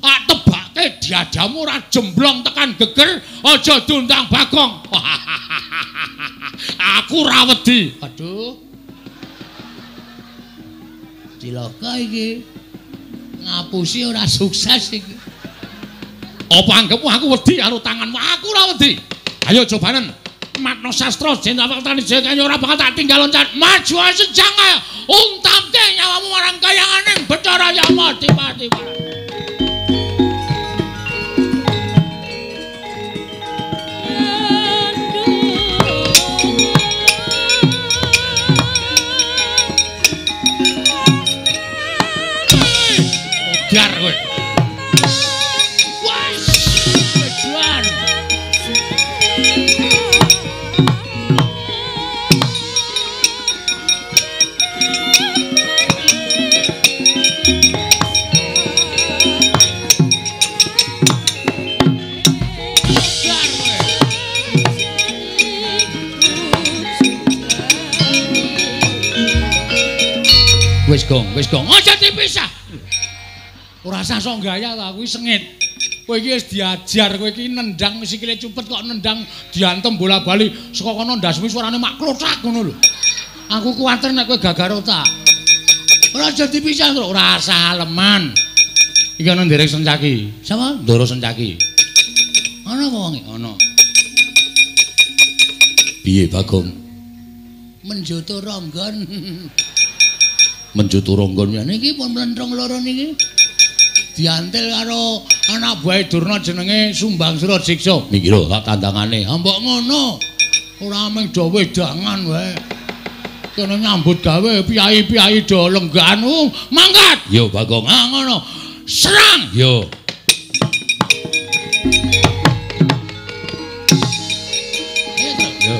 tak tebake diadamu ora jemblong tekan geger, aja diundang Bagong. Aku ra wedi. Aduh. Cilaka iki. Ngapusi ora sukses iki. Apa anggapmu aku wedi karo tanganmu? Aku ora wedi. Ayo cobanen. Matno sastra jenderal Tani Jaya ora bakal tak tinggal loncat. Maju sejang ayo. Untamke nyawamu marang kayanganing Bathara Yama tiba-tiba. Biar kowe. Wes, wedan. Wis gong. Aja dipisah. Ora usah sok gaya ta, kuwi sengit. Kowe iki wis diajar, kowe iki nendang sikile cupet kok nendang diantem bola-bali saka kono ndasmu suarane mak klothak ngono lho. Aku kuwatir nek kowe gagar otak. Ora aja dipisah, Tru. Ora usah aleman. Iki ana nderek Sencaki. Sapa? Ndoro Sencaki. Ana apa wong iki? Ana. Piye, Bagong? Menjoto ronggon. Menjoto ronggon niki pun mlentrong loro niki. Diantil karo anak buah Durna jenenge Sumbang Surajigja. Niki lho tak tandangane. Mbok ngono. Ora mung do wedangan wae. Kene nyambut gawe piyai-piyai do lenggan. Mangkat. Yo Bagong. Ah ngono. Serang. Yo. Yo.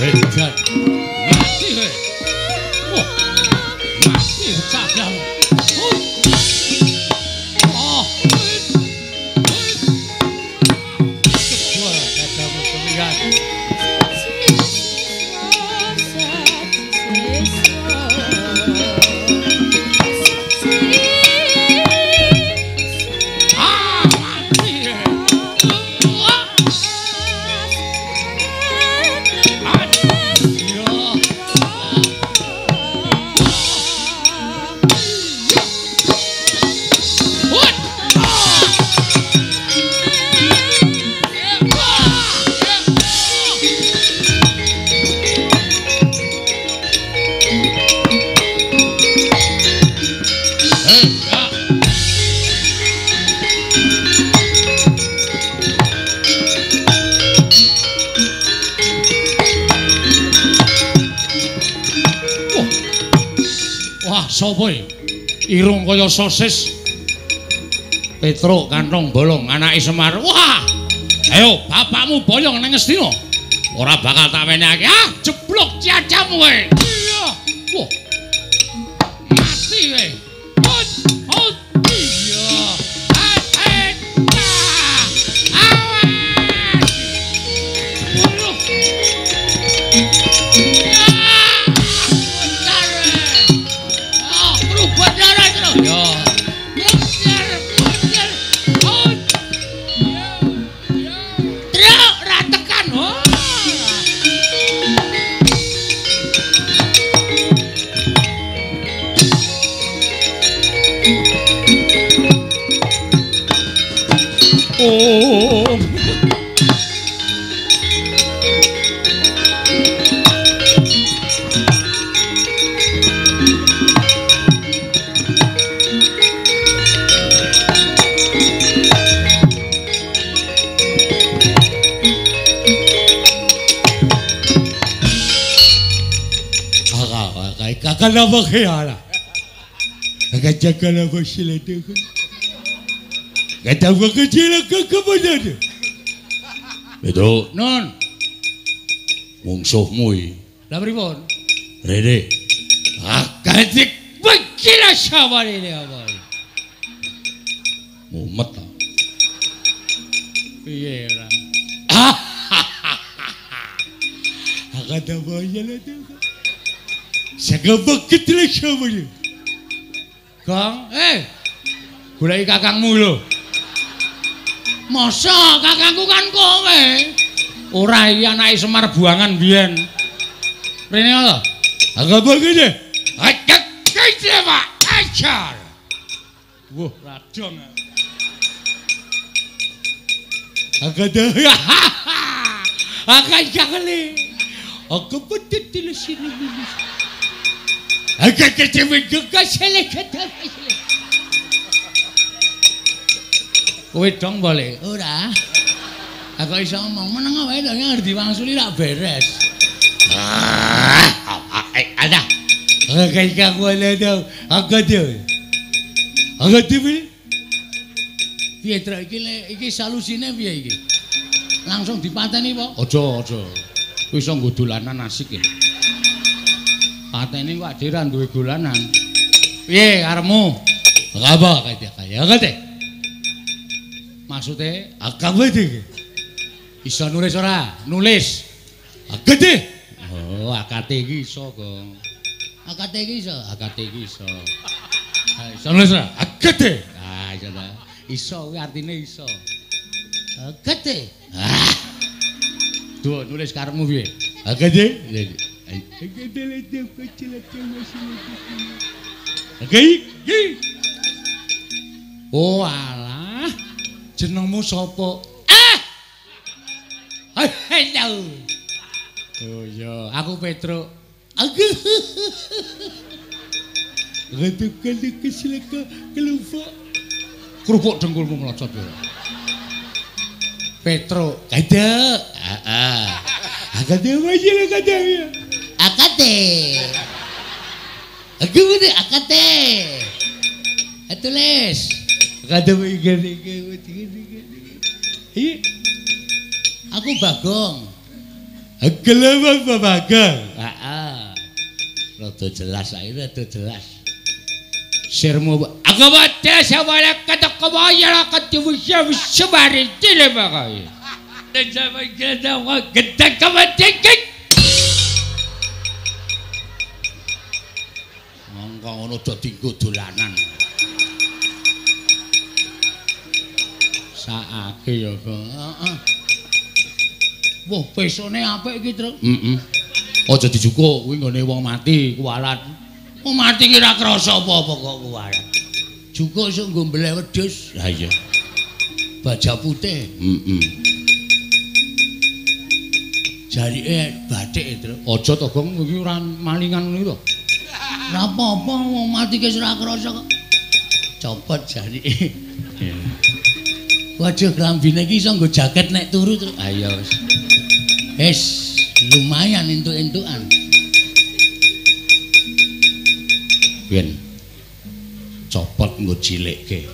Edan. Mati kowe. Wah. Mati cadang. Oh. Wah, cadang pemilihan. Sapa irung kaya sosis Petro kantong bolong anake Semar. Wah, ayo bapakmu boyong nang Ngastina ora bakal tak wenehake. Ah, jeblok ciacam kowe. Iya. Wah, mati kowe. Hot iya. Oh. Kakak apa kaya? Kakak jaga apa sila tu? Kata apa kecil kakak mana tu? Betul, non. Mungsuhmu ini. Lah pripun? Rede. Akadik begilah sabar ini apa? Mumet tak? Piye lah? Akak tak boleh lah tu. Saya bakit lah siapa ni? Kang, goleki kakangmu lho. Masa kakangku kan kowe? Ora iki anake Semar Buangan biyen. Rene lho. Agak begini. Agak kece Pak. Ajar. Wah, radong. Agak dah. Agak jagale. Agak betul di sini. Agak kecewa juga selek kata. Kowe dong boleh. Ora. Aku iso ngomong meneng wae to ngerti wangsuli rak beres. Ada. Agak kaku ada tu. Agak tu. Agak tu piye? Piye tra iki salusine piye iki? Langsung dipateni apa? Aja. Kowe iso nggo dolanan asik ya. Pateni kok adiran duwe dolanan. Piye karepmu? Apa kaya ngene? Maksude agak iki. Iso nulis ora? Nulis. Agate. Oh, akate iki iso, Gong. Akate iki iso. Iso nulis ora? Agate. Ah, iso ta. Iso kuwi artine iso. Agate. Ah. Duh, nulis karepmu piye? Agate. Agate. Oh, alah. Jenengmu sapa? Hello. Oh ya, aku Petro. Aku. Retukan kesilaka kelupa. Kerupuk dengkulmu melocot ya. Petro, kada. Akade aja lah kada ya. Akade. Aku bude akade. Tulis. Kada begini. Iya. Aku Bagong. Gelem Babagang. Heeh. Rada jelas saiki rada jelas. Sirmu aku wadah sawala katak kawaya katiwisya wisbari tile bagai. Dan sama kita gedek kawatikik. Mongko ngono dadi dolanan. Saake ya kok. Heeh. Wah, pesone apik iki, Truk. Heeh. Aja dijukuk kuwi nggone wong mati kuwalat. Wong mati ki ora krasa apa-apa kok kuwalat. Jukuk sok nggo mbleh wedhus. Ha iya. Baja putih. Heeh. Jarike bathik, Truk. Aja to, Gong, iki ora malingan ngono to. Ora apa-apa wong mati ki ora krasa kok. Copot jarike. Waduh, klambine iki iso nggo jaket nek turu, Truk. Ha iya wis. Wis lumayan entuk-entukan. Pian. Copot nggo cilikke.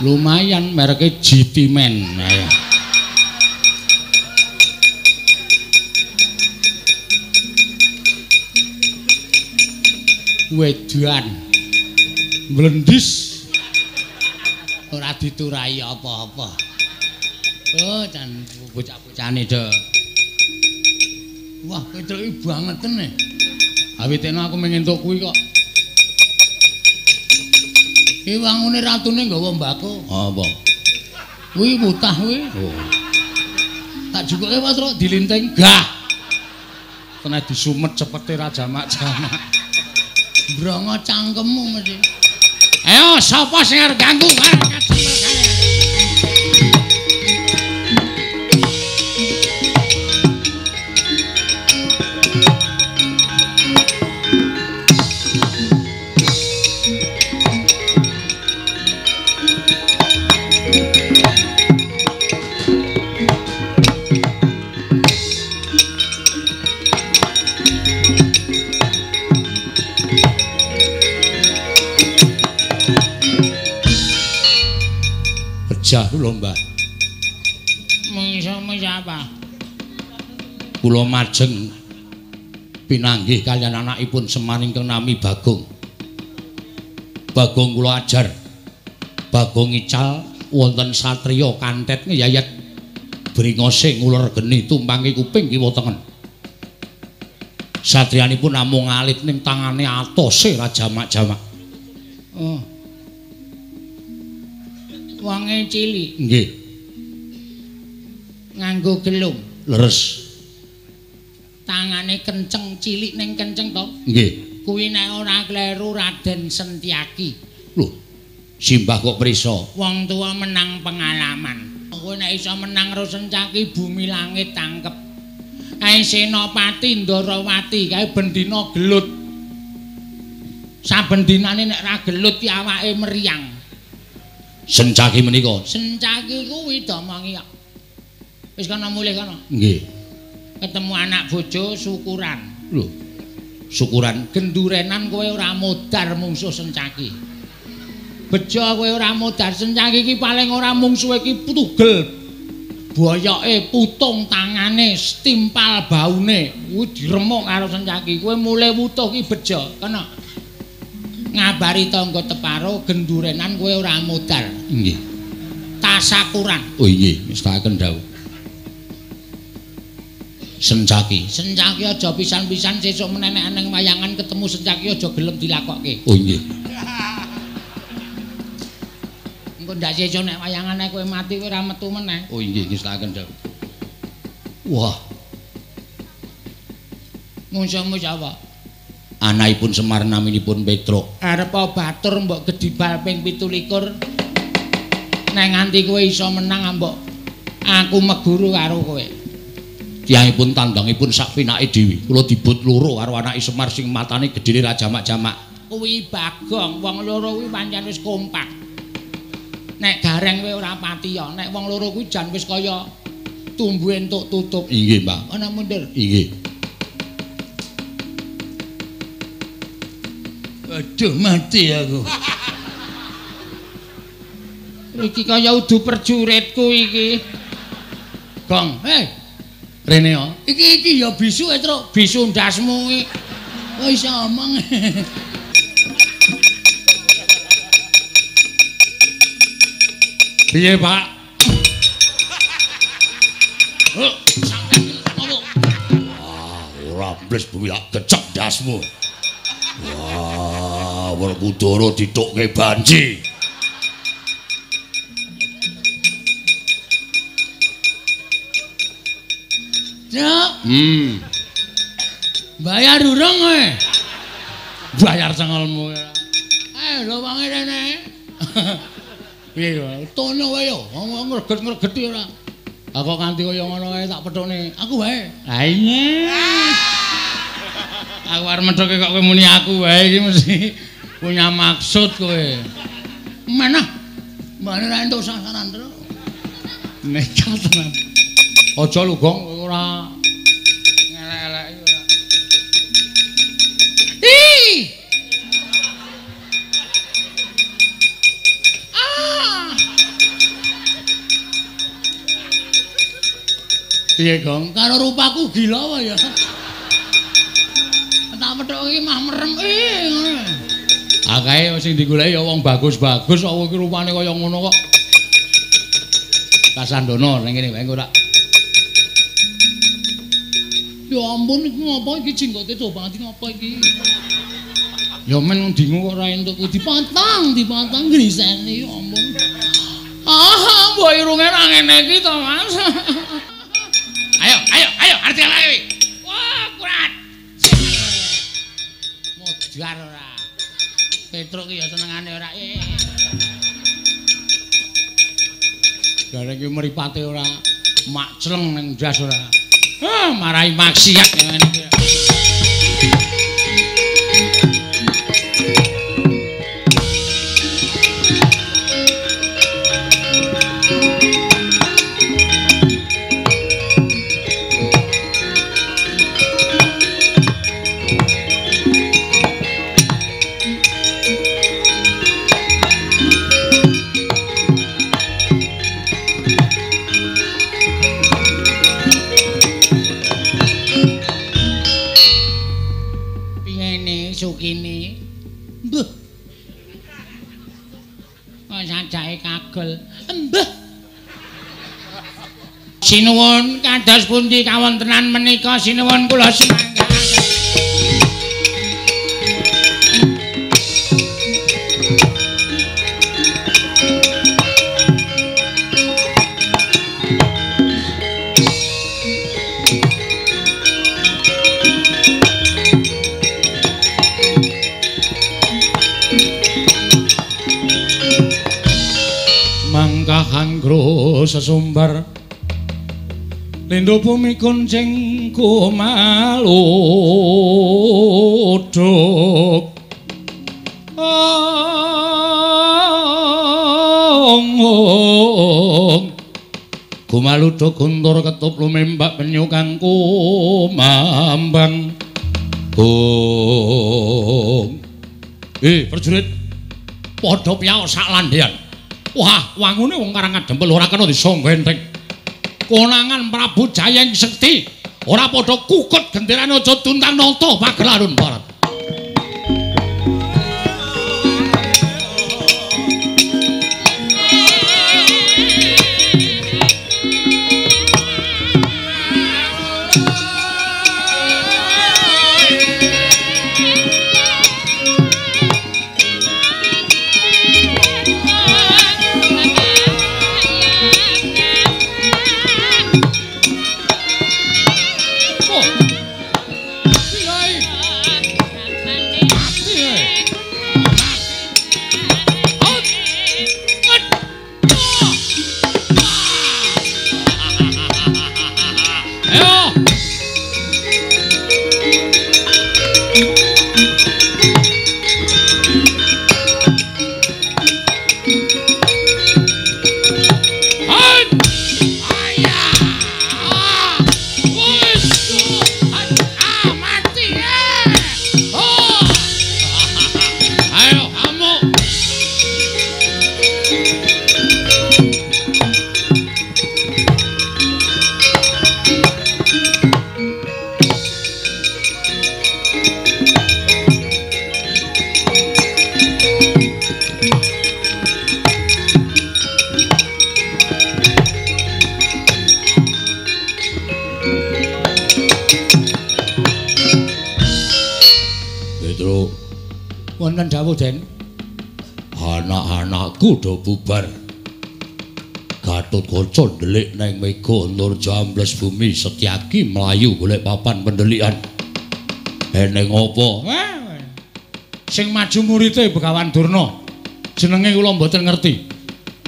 Lumayan mereke GT Men. Ayo. Wedan. Mlendis. Ora diturai apa-apa. Oh, dan bocah-bocahane do. Wah, ketreki banget tenan. Awitene aku mengentuk kuwi kok. Ki wangune ratune nggawa mbako. Apa? Kuwi mutah kuwi. Oh. Tak jukuke Mas Tru dilinteng. Gah. Kena disumet cepete ra jamak-jamak. Brongo cangkemmu mesti. Ayo sapa sing arep ganggu arep kacemel kaya. Jah lho Mbah. Mengisa apa? Kula majeng pinanggih kaliyan anakipun Semar ingkang nami Bagong. Bagong kula ajar. Bagong ical wonten satriya kantet ngeyayat bringose ngulur geni tumpangi kuping kiwa tengen. Satriyanipun namung alit ning tangane atose ra jamak-jamak. Oh. Wange cilik. Nggih. Nganggo gelung. Leres. Tangane kenceng cilik ning kenceng to? Nggih. Kuwi nek ora kleru Raden Sentyaki. Lho. Simbah kok prisa? Wong tua menang pengalaman. Kowe nek iso menang karo Sentyaki bumi langit tangkep. Kae Senopati Ndarawati kae bendina gelut. Saben dinane nek ra gelut ki awake meriang. Sentyaki menika. Sentyaki kuwi domongi kok. Wis kana mulih kana. Nggih. Ketemu anak bojo syukuran. Lho. Syukuran gendurenan kowe ora modar mungsuh Sentyaki. Bejo kowe ora modar Sentyaki iki paling ora mungsuhe iki tugel. Boyoke, putung tangane, stimpal baune. Kuwi diremuk karo Sentyaki. Kowe mulih wutuh ki bejo. Kana. Ngabari tangga teparo gendurenan kowe ora modal. Nggih. Tasakuran. Oh nggih, wis takaken dawuh. Sentyaki. Sentyaki aja pisan-pisan sesuk meneh nek nang wayangan ketemu Sentyaki aja gelem dilakokke. Oh nggih. Engko ndak sesuk nek wayangan kowe mati kowe ora metu meneh. Oh nggih, wis takaken dawuh. Wah. Mungsu-mungsu apa? Anakipun Semar naminipun Petruk. Arep batur mbok gedibal ping 17. Nek nganti kowe iso menang mbok aku meguru karo kowe. Tiyangipun tandangipun sak pinake dhewe. Kula dibut loro karo anake Semar sing matane gedhene ra jamak-jamak. Kuwi Bagong, wong loro kuwi pancen wis kompak. Nek gareng kowe ora patiya, nek wong loro kuwi jan wis kaya tumbuh entuk tutup. Inggih, Mbak. Ana mundur. Inggih. Aduh mati aku. Iki kaya udu perjuritku iki. Gong, rene yo. Iki ya bisu Truk, bisu ndasmu iki. Kok iso omong. Piye, Pak? Ora mbles bumi tak kecek ndasmu. Wah, Werkudara ditukke banji. Cuk. Bayar urung kowe. Bayar cengelmu. Lho wangi rene. Piye yo? Tono wae yo. Ngomong ngreget-ngregeti ora. Kok nganti kaya ngono kae tak pethukne. Aku wae. Ha iya. Aku arep methoke kok kowe muni aku wae iki mesti punya maksud kowe. Mana? Mbane ra entuk sasaran terus. Nekat tenan. Aja lu Gong ora ngelek-elek iki ora. Ih. Piye Gong? Karo rupaku gila wae ya. Tak methuk iki mah merem ngono. Akae sing digoleki ya wong bagus-bagus kok iki rupane kaya ngono kok. Kasandana ning kene wae engko tak. Ya ampun iki ngopo iki jenggote cobaan ngopo iki? Ya men ndingu kok ora entuk dipantang griseni ya ampun. Ah, mbok irunge ra ngene iki to, Mas. Ayo, arti ae. Wah, kurat. Modar ora. Petruk ki ya senengane ora. Gareng iki mripate ora makcleng ning ndas ora. Marai maksiat ngene iki. Sukini. Mbuh. Kok sajake kagel. Mbuh. Sinuwun kados pundi kawontenan menika sinuwun kula sumangga. Anggro sesumbar lindho bumi kuncing kumaluduk kumaluduk guntur ketup lumembak penyu kang kumambang prajurit padha piyaos sak landhean. Wah, wangune wong karang adempel ora kena disangga enteng. Konangan Prabu Jayeng Sekti ora padha kukut genderane aja tuntang nata pagelaran barat. wonten dawuh, Den? Anak-anakku do bubar. Gatotkaca ndelik neng Mega Nurjambles Bumi Setyaki mlayu golek papan pendelikan. Eneng apa? Sing maju murite Begawan Durna. Jenenge kula mboten ngerti.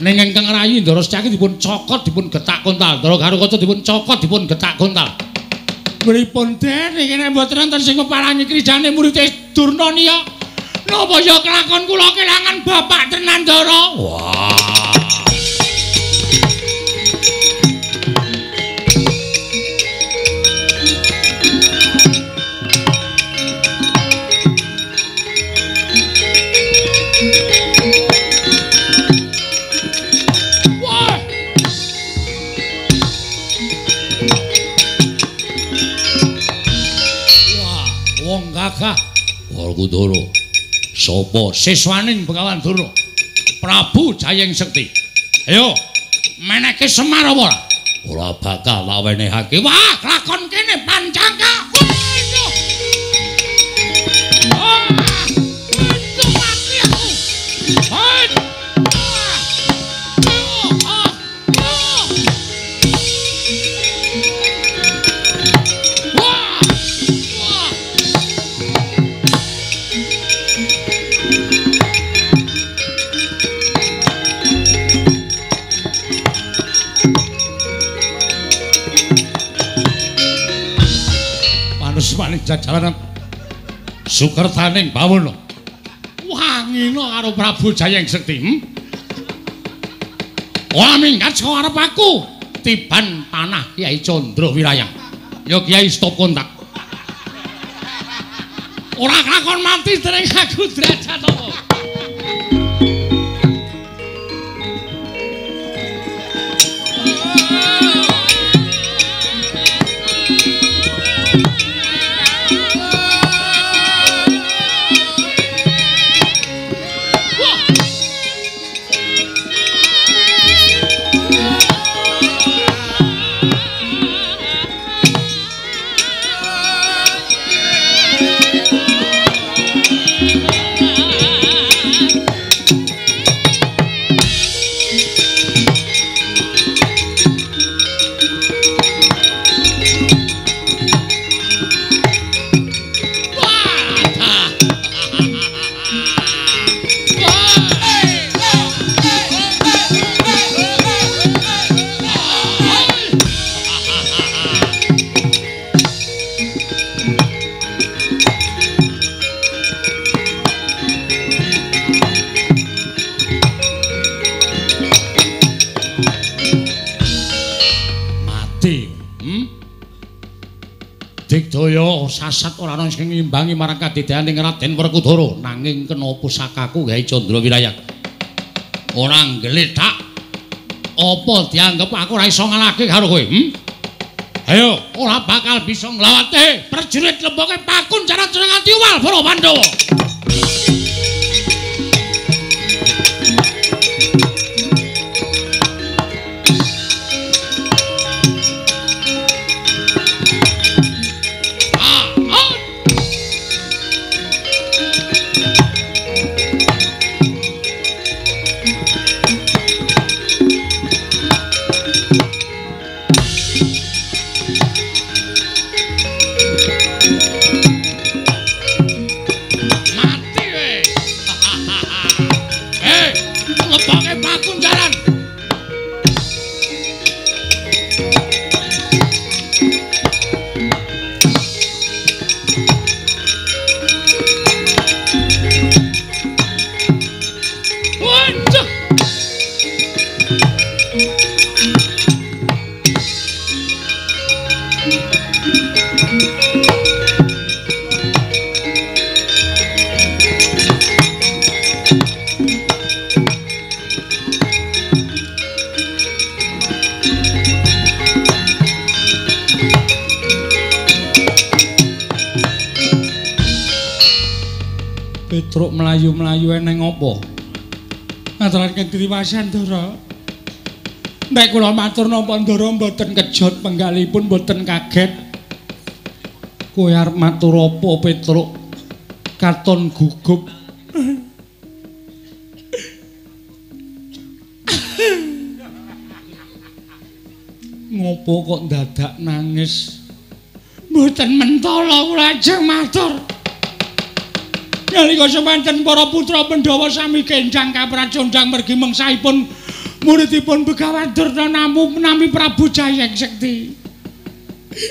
Ning ingkang rayi Ndara Setyaki dipun cokot dipun getak kontal. Ndara Garukaca dipun cokot dipun getak kontal. Pripun Den iki nek mboten enten sing kepalangi krijane murite Durna niya. Napa ya kelakon kula kelangan bapak tenan Ndara? Wah. Gagah Werkudara sapa siswaning Begawan Durna Prabu Jayeng Sekti. Ayo meneke Semar apa ora bakal tak wenehake. Wah lakon kene Pancaka. Mati aku. Maning jajaran Sukertaning Bawana wangina karo Prabu Jayeng Sekti. Ora minggat saka arep aku tiban panah Kyai Candra Wirayang. Ya Kyai stop kontak. Ora kakon mati dereng aku derajat apa. Digdaya sasat ora ana sing ngimbangi marang kadidayaning Raden Werkudara nanging kena pusakaku Kyai Candra Wirayang. Ora nggletak apa dianggep aku ora iso ngalahke karo kowe? Ayo, ora bakal bisa nglawate prajurit lemboke Pakun Jaran nganti uwal para Pandhawa. Petruk melayu-melayu eneng apa? Ngaturaken driwasan Ndara. Nek kula matur napa Ndara mboten kejot penggalipun mboten kaget. Kowe arep matur apa Petruk? Katon gugup. Ngopo kok dadak nangis? Mboten mentala kula ajeng matur. Nalika semanten para putra Pandhawa sami kenjang kapracondang mergi mengsahipun muridipun Begawan Durna nami Prabu Jayeng Sekti.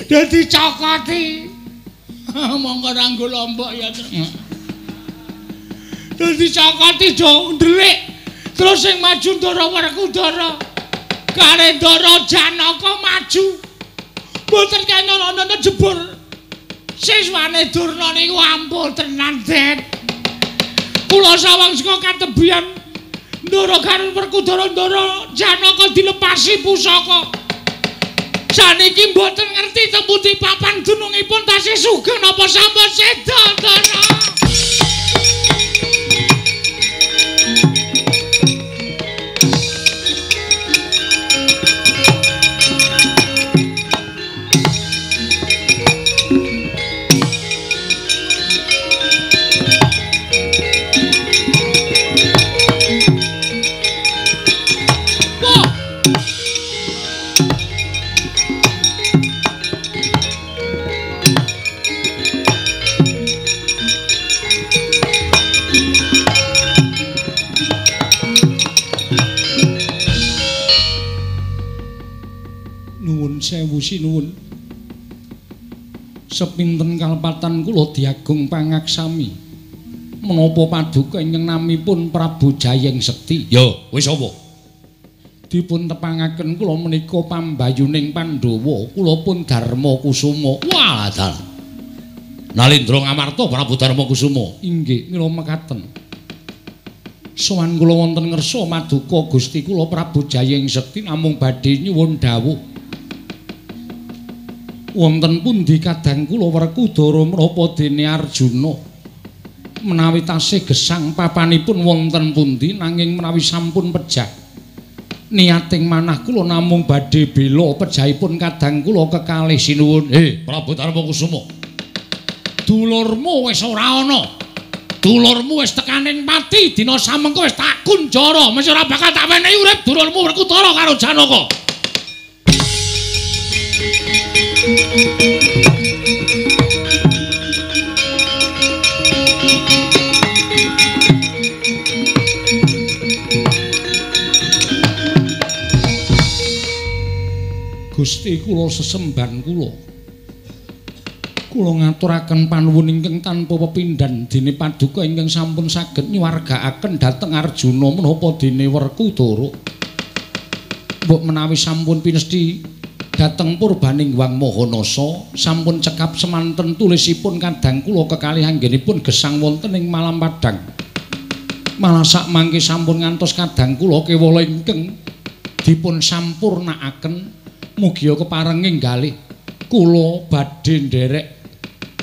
Dadi cokoti. Monggo ranggo lombok ya. Dadi cokoti do ndelik. Terus sing maju Ndara Werkudara. Kare Ndara Janaka maju. Mboten kena jebur. Siswane Durna niku ampun tenan, Den. Kula sawang saka katebian Ndara karo Werkudara Ndara Janaka dilepasi pusaka. Saniki mboten ngerti temputi papan dunungipun tasih sugih napa sampun seda, Ndara. Sewu sinuwun. Sepinten kalpatan kula diagung pangaksami. Menapa paduka ingkang namipun Prabu Jayeng Sekti? Yo, wis apa? Dipun tepangaken kula menika pambayuning Pandhawa, kula pun Darma Kusuma. Wah, dal. Nalindra Ngamarta Prabu Darma Kusuma. Inggih, mila mekaten. Sowan kula wonten ngersa maduka Gusti kula Prabu Jayeng Sekti namung badhe nyuwun dawuh. Wonten pundi kadang kula Werkudara menapa dene Arjuna menawi tasih gesang papanipun wonten pundi nanging menawi sampun pejah niating manah kula namung badhe bela pejahipun kadang kula kekalih sinuwun. Prabu Darma Kusuma, dulurmu wis ora ana, dulurmu wis tekaning pati, dina samengko wis tak kunjara, mesti ora bakal tak wenehi urip dulurmu Werkudara karo Janaka. Gusti kula sesemban kula ngaturaken panuwun ingkang tanpa pepindhan dene paduka ingkang sampun saged nyuwargakaken dhateng Arjuna menapa dene Werkudara. Mbok menawi sampun pinesti dhateng purbaning Wang Mahanasa sampun cekap semanten tulisipun kadang kula kekalih anggenipun gesang wonten ing Malam Padang. Malah sak mangke sampun ngantos kadang kula kewala ingkang dipun sampurnakaken. Mugi keparenging galih kula badhe nderek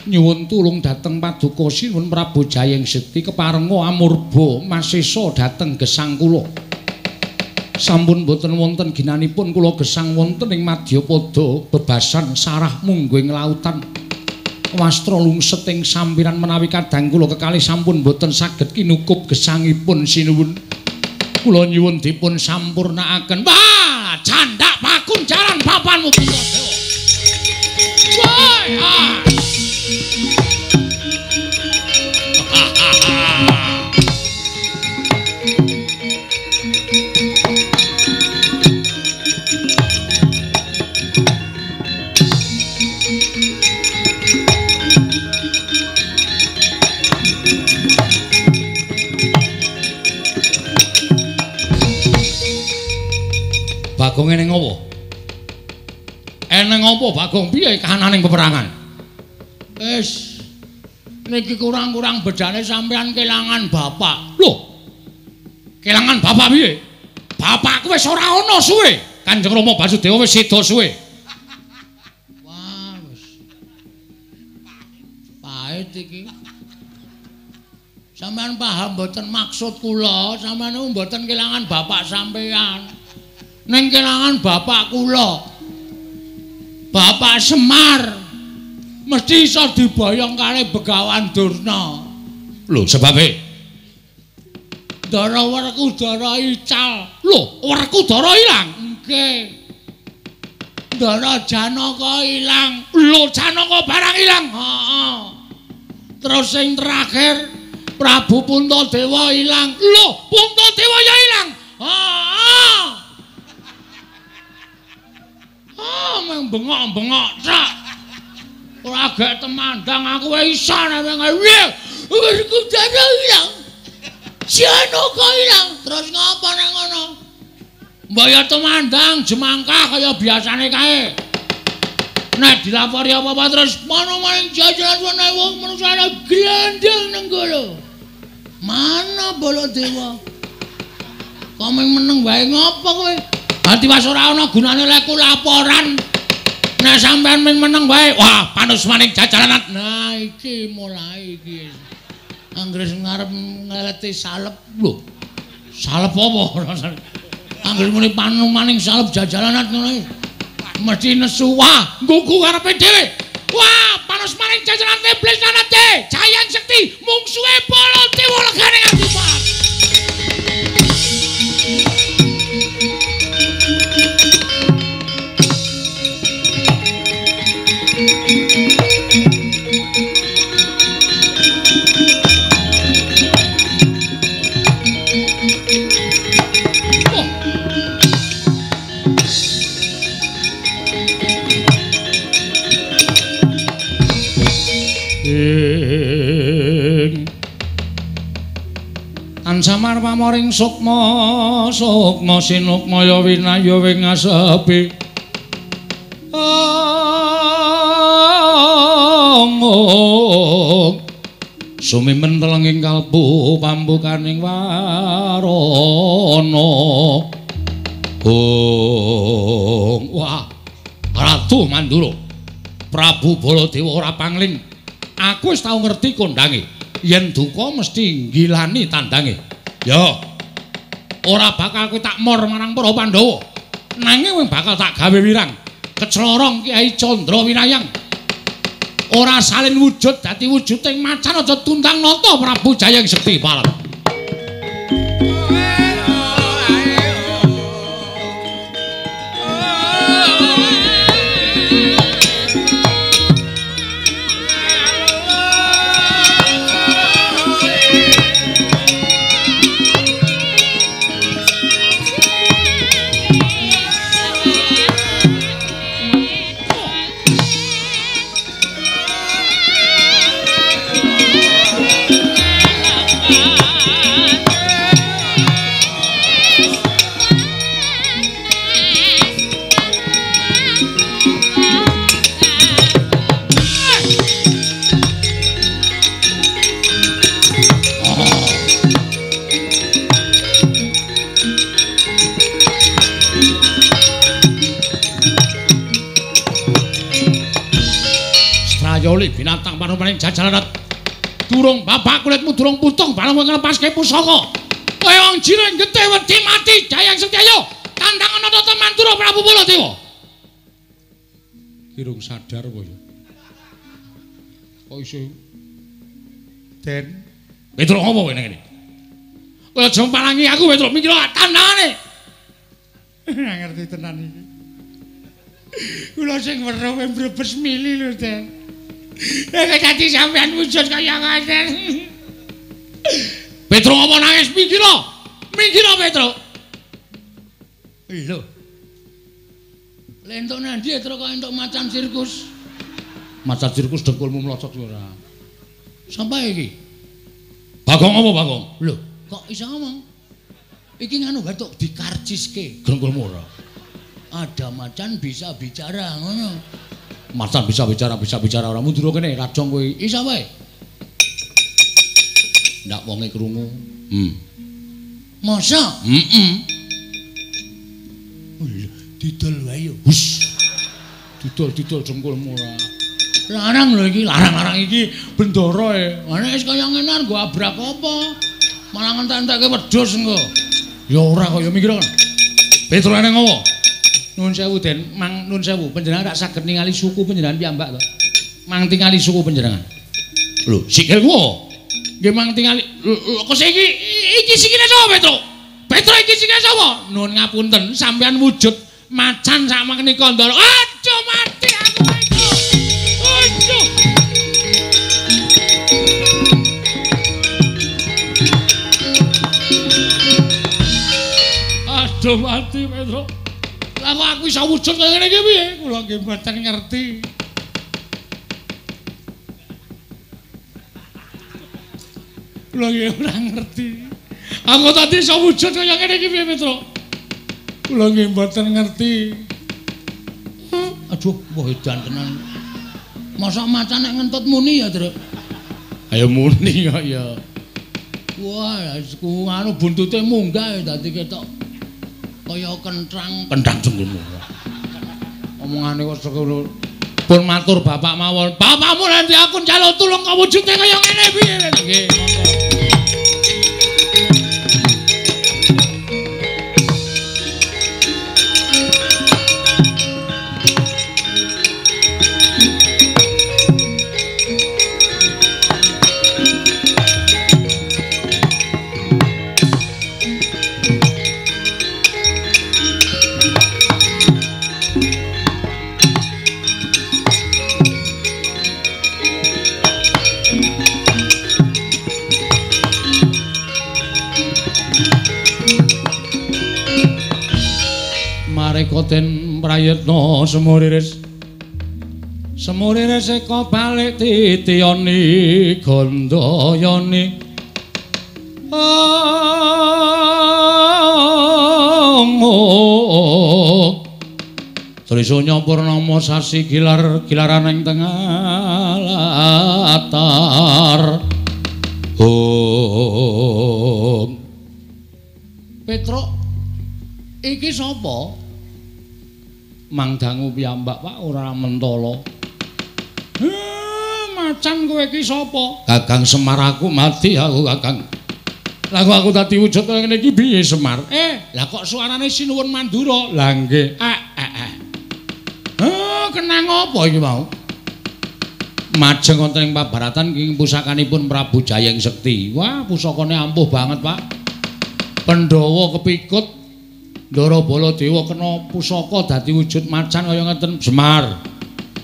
nyuwun tulung dhateng paduka sinuwun Prabu Jayeng Sekti keparenga amurba masesa dhateng gesang kula. Sampun boten wonten ginanipun kula gesang wonten ing Madyapada bebasan sarah mungguing lautan. Wastra lungset ing sampiran menawi kadang kula kekalih sampun boten saged kinukup gesangipun sinuwun. Kula nyuwun dipun sampurnakaken. Wah, candhak pakunjaran papanmu Putra Dewa. Wah. Bagong eneng apa? Eneng apa Bagong piye kahananing peperangan? Wis niki kurang-kurang bedane sampean kelangan bapak. Lho. Kelangan bapak piye? Bapakku wis ora ana suwe. Kanjeng Rama Basudewa wis seda suwe. Wah, wis. Pahit iki. Sampeyan paham mboten maksud kula, sampeyan mboten kelangan bapak sampeyan. Ning kelangan bapak kula. Bapak Semar mesti iso diboyong kali Begawan Durna. Lho, sebabe Ndara Werkudara ical. Lho, Werkudara ilang. Nggih. Mandara Janaka ilang. Lho Janaka barang ilang. Heeh. Terus sing terakhir Prabu Puntadewa ilang. Lho Puntadewa ya ilang. Heeh. Meng bengok-bengok sak. Ora gak temandang aku wae iso nek piye. Kudara ilang. Janaka ilang. Terus ngapa nek ngono? Mbok ya temandang jemangkah kaya biasane kae. Nek dilapori apa-apa terus mana maning jajaran ana wong manusa glendeng nang kono. Mana Baladewa? Kok meneng wae ngopo kowe? Ati was ora ana gunane lek laporan. Nek sampean meneng wae, wah panus maning jajaran. Nah iki mulai iki. Anggere ngarep ngeleti salep lho. Salep apa? Anggere muni panu maning salep jajalanat ngono mesti nesu wah nggugu karepe dhewe wah panus maning jajalan iblis nanate Jayang Sekti mungsuhe Baladewa legane ngadupat Samar pamoring sukma sukma sinukmaya winaya wingasepi sumimen telenging kalbu pambukaning warana wah Ratu Mandura Prabu Baladewa ora pangling aku wis tau ngerti kondange yen duka mesti nggilani tandange ya ora bakal kowe tak mor marang para Pandhawa nanging bakal tak gawe wirang keclorong Kyai Candra Winayang ora salin wujud dadi wujuding macan aja tundang nata Prabu Jayang Sekti Parat binatang panupaning jajalanat durung bapak kulitmu durung putung barang nglepaske pusaka kowe wong jire getih wedi mati Jayang Sekti ayo tandangan nata Mandura Prabu Baladewa kirung sadar apa ya kok iso Den Petro ngopo kowe nang kene kowe aja palangi aku Petro mikir tandangane ngerti tenan iki kula sing weruh mbrebes mili lho Den nek dadi sampean wujud kaya ngaten. Petro apa nangis mikira? Mikira Petro. Lho. Lentuk nang ndi Petro kok entuk macan sirkus? Macan sirkus dengkulmu mlocot ora. Sampai iki. Bagong apa Bagong? Lho, kok iso ngomong? Iki nganu batuk dikarciske dengkulmu ora. Ada macan bisa bicara ngono. Macan bisa bicara ora mundur kene rajong kowe isa wae. Ndak wonge krungu. Masa? Didol wae yo. Hus. Didol jengkulmu ora. Larang lho iki, larang iki bendara e. Ana wis kaya ngene nggo abrak apa? Malah entek-entekke wedhus engko. Ya ora kaya mikir kan. Petro nang ngopo? Nuwun sewu Den, Mang nuwun sewu, panjenengan rak saged ningali suku panjenengan piyambak to. Mang tingali suku panjenengan. Lho, sikilmu. Nggih mang tingali. Kok iki sikile sapa, Petro? Petro iki sikile sapa? Nuwun ngapunten, sampean wujud macan sakmene kandhara. Aduh mati aku iki. Aduh. Aduh mati Petro. Lah kok aku iso wujud kaya ngene iki piye? Kula nggih mboten ngerti. Kula nggih ora ngerti. Aku tadi iso wujud kaya ngene iki piye Petro? Kula nggih mboten ngerti. Aduh, wah edan tenan. Masa macan nek ngentut muni ya, Tru? Ayo muni kok ya. Wah, anu buntute munggah dadi ketok kaya kentrang jenggone. Omongane kok sekono. Pun matur bapak mawon. Bapakmu nanti aku njaluk tulung kawujude kaya ngene piye? Nggih, monggo. Koten prayetna semuriris eka balik titiyani gandayani Trisanya purnama sasi gilaran ing tengah latar Petruk iki sapa? Mangdangu piyambak Pak ora mentala. Macan kowe iki sapa? Kakang Semar aku mati aku Kakang. Lah kok aku dadi wujud kaya ngene iki piye Semar? Lah kok suarane sinuwun Mandura? Lah nggih. Kenang apa iki mau? Majeng wonten ing pabaratan ing pusakanipun Prabu Jayeng Sekti. Wah, pusakane ampuh banget, Pak. Pandhawa kepikut Ndara Baladewa kena pusaka dadi wujud macan kaya ngeten. Semar.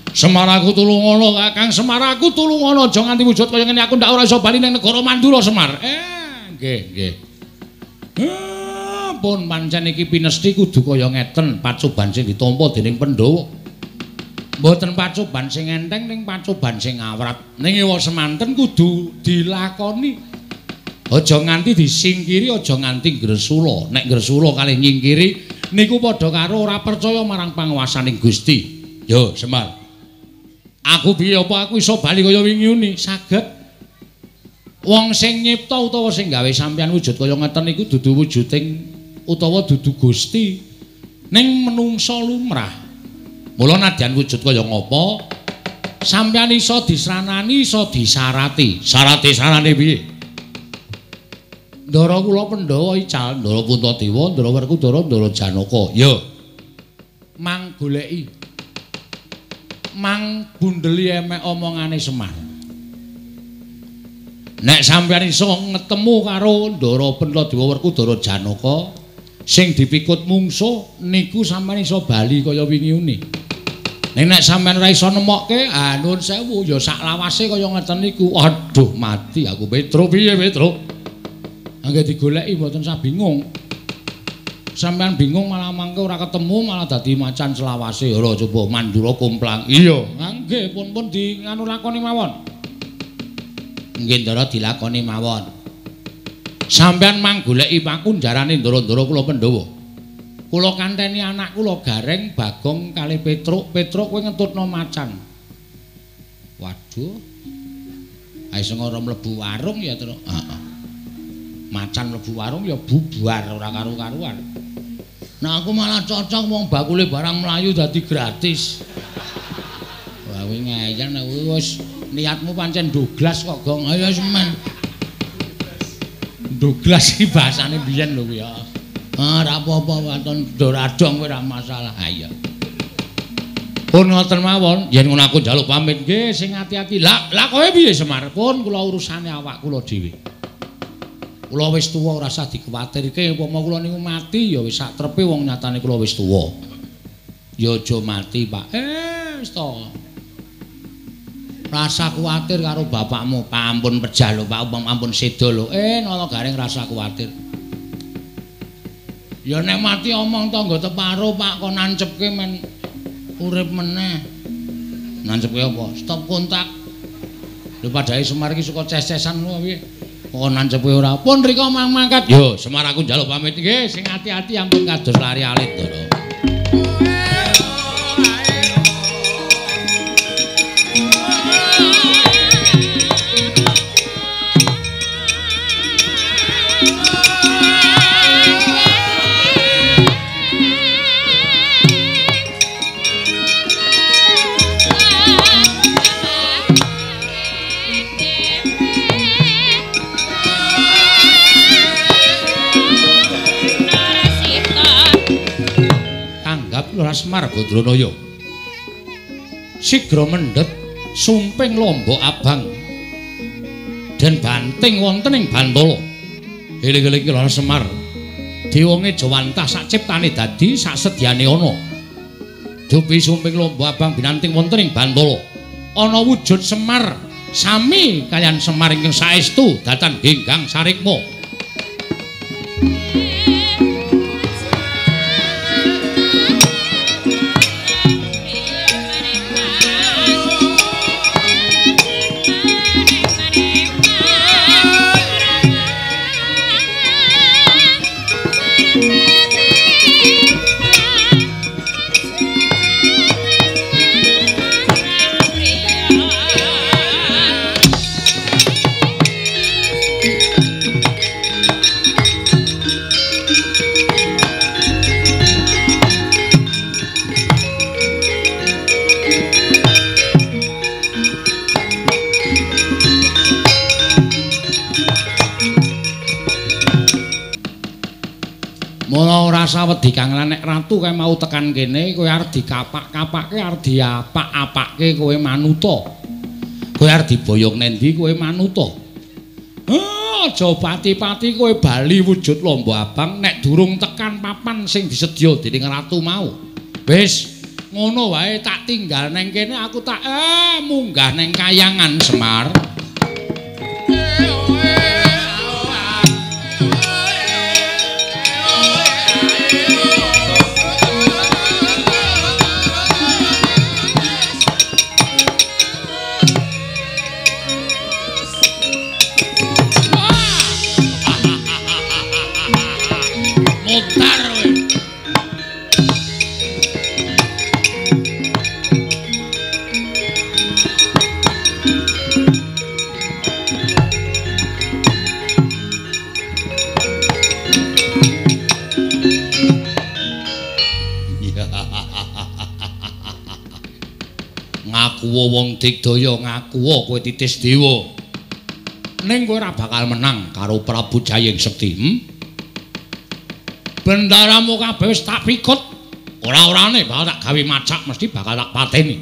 Semar aku tulungono Kakang, Semar aku tulungono aja nganti wujud kaya ngene aku ndak ora iso bali ning negara Mandura Semar. Nggih. Pun pancen iki pinesti kudu kaya ngeten, pacoban sing ditampa dening Pandhawa. Mboten pacoban sing enteng ning pacoban sing awrat. Ning ewa semanten kudu dilakoni. Aja nganti disingkiri, aja nganti gresula. Nek gresula kalih nyingkiri niku padha karo ora percaya marang panguwasaning Gusti. Yo, Semar. Aku piye apa aku iso bali kaya wingi-wingi? Saged. Wong sing nyipta utawa sing gawe sampeyan wujud kaya ngeten niku dudu wujuding utawa dudu Gusti. Ning menungsa lumrah. Mula nadyan wujud kaya ngapa? Sampeyan iso disranani, iso disarati. Sarate-sarane piye? Ndara kula Pandhawa ical, Ndara Puntadewa, Ndara Werkudara, Ndara Janaka. Ya. Mang goleki. Mang bundeli emek omongane Semar. Nek sampeyan iso ngetemu karo Ndara Puntadewa, Werkudara, Janaka sing dipikut mungsuh niku sampeyan iso bali kaya wingi-wingi. Nek sampeyan ora iso nemokke, nuwun sewu ya sak lawase kaya ngeten niku. Aduh, mati aku Petruk piye Petruk? Angge digoleki mboten usah bingung. Sampeyan bingung malah mangke ora ketemu malah dadi macan selawase. Ora coba Mandura kumplang. Iya, nggih pun di nganu lakoni mawon. Nggih Ndara dilakoni mawon. Sampeyan mang goleki pakunjarane Ndara-ndara kula Pandhawa. Kula kanteni anak kula Gareng, Bagong kalih Petruk. Petruk kowe ngentutno macan. Waduh. Ae sing ora mlebu warung ya, Tru. Heeh. Macan mlebu warung ya bubar ora karu-karuan. Nah aku malah cocok wong bakule barang mlayu dadi gratis. Wah kuwi ngeyel nek wis niatmu pancen ndoglas kok Gong. Ayo semen. Ndoglas iki bahasane biyen lho kuwi ya. Ora apa-apa waton doradong kowe ora masalah. Ayo. Pun ngoten mawon, yen ngono aku njaluk pamit nggih sing ati-ati. Lah kowe piye Semar? Pun kula urusane awak kula dhewe. Kula wis tuwa ora usah dikuwatirke, upama kula niku mati ya wis sak trepe wong nyatane kula wis tuwa. Ya aja mati, Pak. Wis to. Rasa kuwatir karo bapakmu. Pak ampun pejah lho, Pak ampun sedo lho. Nala garing rasa kuwatir. Ya nek mati omong tangga teparo, Pak, kon nancepke men urip meneh. Nancepke apa? Stop kontak. Lho padhae Semar iki suka ces-cesan lho piye? Kok nancepke ora. Pun rika mangkat. Yo, Semar aku njaluk pamit nggih, sing ati-ati ampun kados lari alit to. Semar Badranaya sigra mendhet sumping Lombok Abang dan banting wonten ing Bantala. Eling-eling Lara Semar diwonge Jawantah sak ciptane dadi sak sedyane ana. Dupi sumping Lombok Abang binanting wonten ing Bantala. Ana wujud Semar sami kalian Semar ingkang saestu datan Genggang Sarikma. Rasa wedi kang nek ratu kae mau tekan kene kowe arep dikapak-kapake arep diapak-apake kowe manuta. Kowe arep diboyong nendi kowe manuta. Aja pati-pati kowe bali wujud Lombok Abang nek durung tekan papan sing disedya dening ratu mau. Wis ngono wae tak tinggal neng kene aku tak munggah neng Kayangan Semar. Wong Digdaya ngaku kowe titis dewa. Ning kowe ora bakal menang karo Prabu Jayeng Sekti. Bendaramu kabeh wis tak pikut. Ora-orane bakal tak gawe macak mesti bakal tak pateni.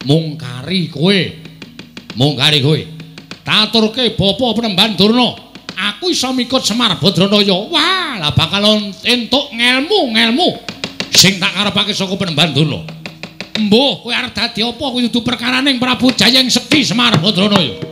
Mung kari kowe. Tak aturke Bapa Penemban Durna. Aku iso mikut Semar Badranaya. Wah, lah bakal entuk ngelmu sing tak karepake saka Penemban Durna. Mbuh, kowe arep dadi apa kuwi dudu perkaraning Prabu Jayeng Sekti Semar Badranaya.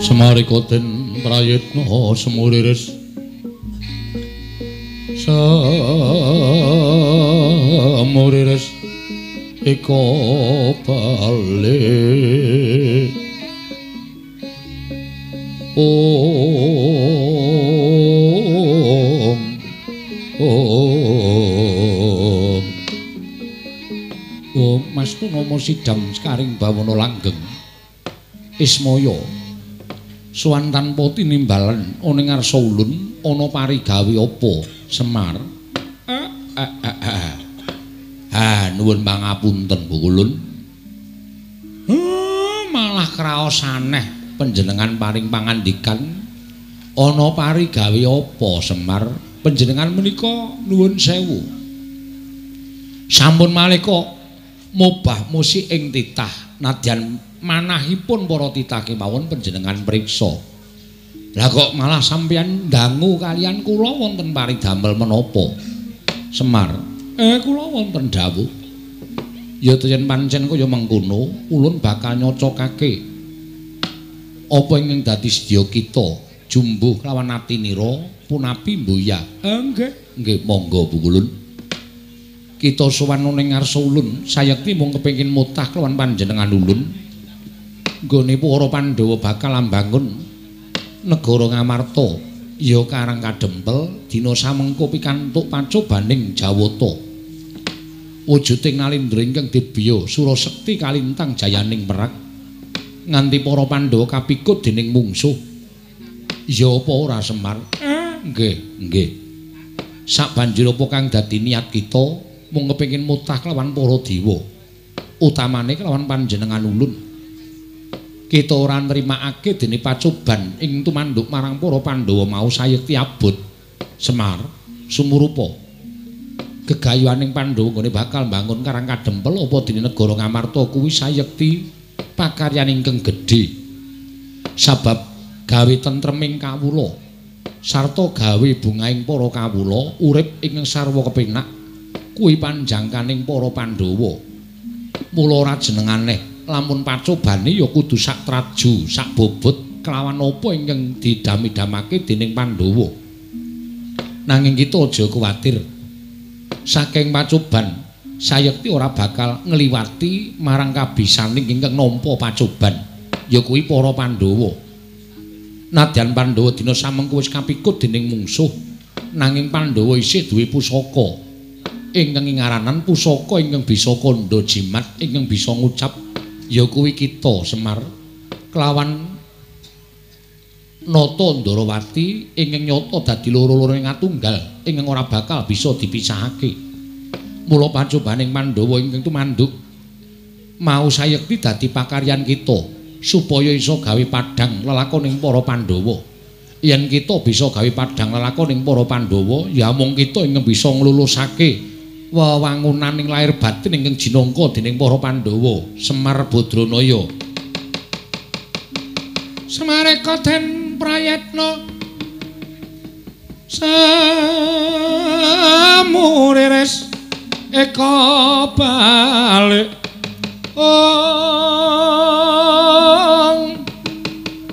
Samarikoten prayitna semuriris samuriris eka bali Om Mastu Nama sidang sekaring bawana langgeng Ismaya suwantan poti nimbalan ana ing ngarsa ulun ana parigawe apa Semar nuwun pangapunten Bu Ulun malah kraos aneh panjenengan paring pangandikan ana parigawe apa Semar panjenengan menika nuwun sewu sampun malika mobah musik ing titah nadyan manahipun para titah kemawon panjenengan priksa. Lah kok malah sampeyan dangu kalian kula wonten paridamel menapa? Semar, kula wonten dawuh. Ya yen pancen kaya mengkono, ulun bakal nyocokake apa ingkang dadi sedya kita, jumbuh lawan atinira punapi mboya. Nggih. Nggih, monggo Bu Ulun. Kita sowan ning ngarsa ulun, sayekti mung kepengin mutah kelawan panjenengan ulun. Nggone para Pandhawa bakal ambangun negara Ngamarta ya karang kadempel dina samengko pikantuk pacobaning Jawata wujuding nalindra ingkang dibiya Surasekti kalintang jayaning merak nganti para Pandhawa kapikut dening mungsuh ya apa ora Semar nggih sabanjur apa kang dadi niat kita mung kepengin mutah kelawan para dewa utamane kelawan panjenengan ulun kita ora nrimakake dene pacoban ing tumanduk marang para Pandhawa mau sayekti abot Semar sumurupa gegayuhaning Pandhawa nggone bakal mbangun karang kadempel apa dene negara Ngamarta kuwi sayekti pakaryan ingkang gedhe sabab gawe tentreming kawula sarta gawe bungahing para kawula urip ing sarwa kepenak kuwi panjangkaning para Pandhawa mula ora jenengane lamun pacobane ya kudu sak traju, sak bobot kelawan apa ingkang didami-damake dening Pandhawa. Nanging kita aja kuwatir. Saking pacoban, sayekti ora bakal ngliwati marang kabisaning ingkang nampa pacoban, ya kuwi para Pandhawa. Nadyan Pandhawa dina samengko wis kapikut dening mungsuh, nanging Pandhawa isih duwe pusaka. Ingkang ngaranan pusaka ingkang bisa kandha jimat, ingkang bisa ngucap ya kuwi kita Semar kelawan Nata Ndarawati ingkang nyata dadi loro-loro ing atunggal ingkang ora bakal bisa dipisahake. Mula pacobaning Pandhawa ingkang tumanduk mau sayekti dadi pakaryan kita supaya iso gawe padhang lelakoning para Pandhawa. Yen kita bisa gawe padhang lelakoning para Pandhawa, ya mung kita ingkang bisa nglulusake wewangunaning lair batin ingkang jinangka dening para Pandhawa. Semar Badranaya. Semareka den prayatna samuriris eka balik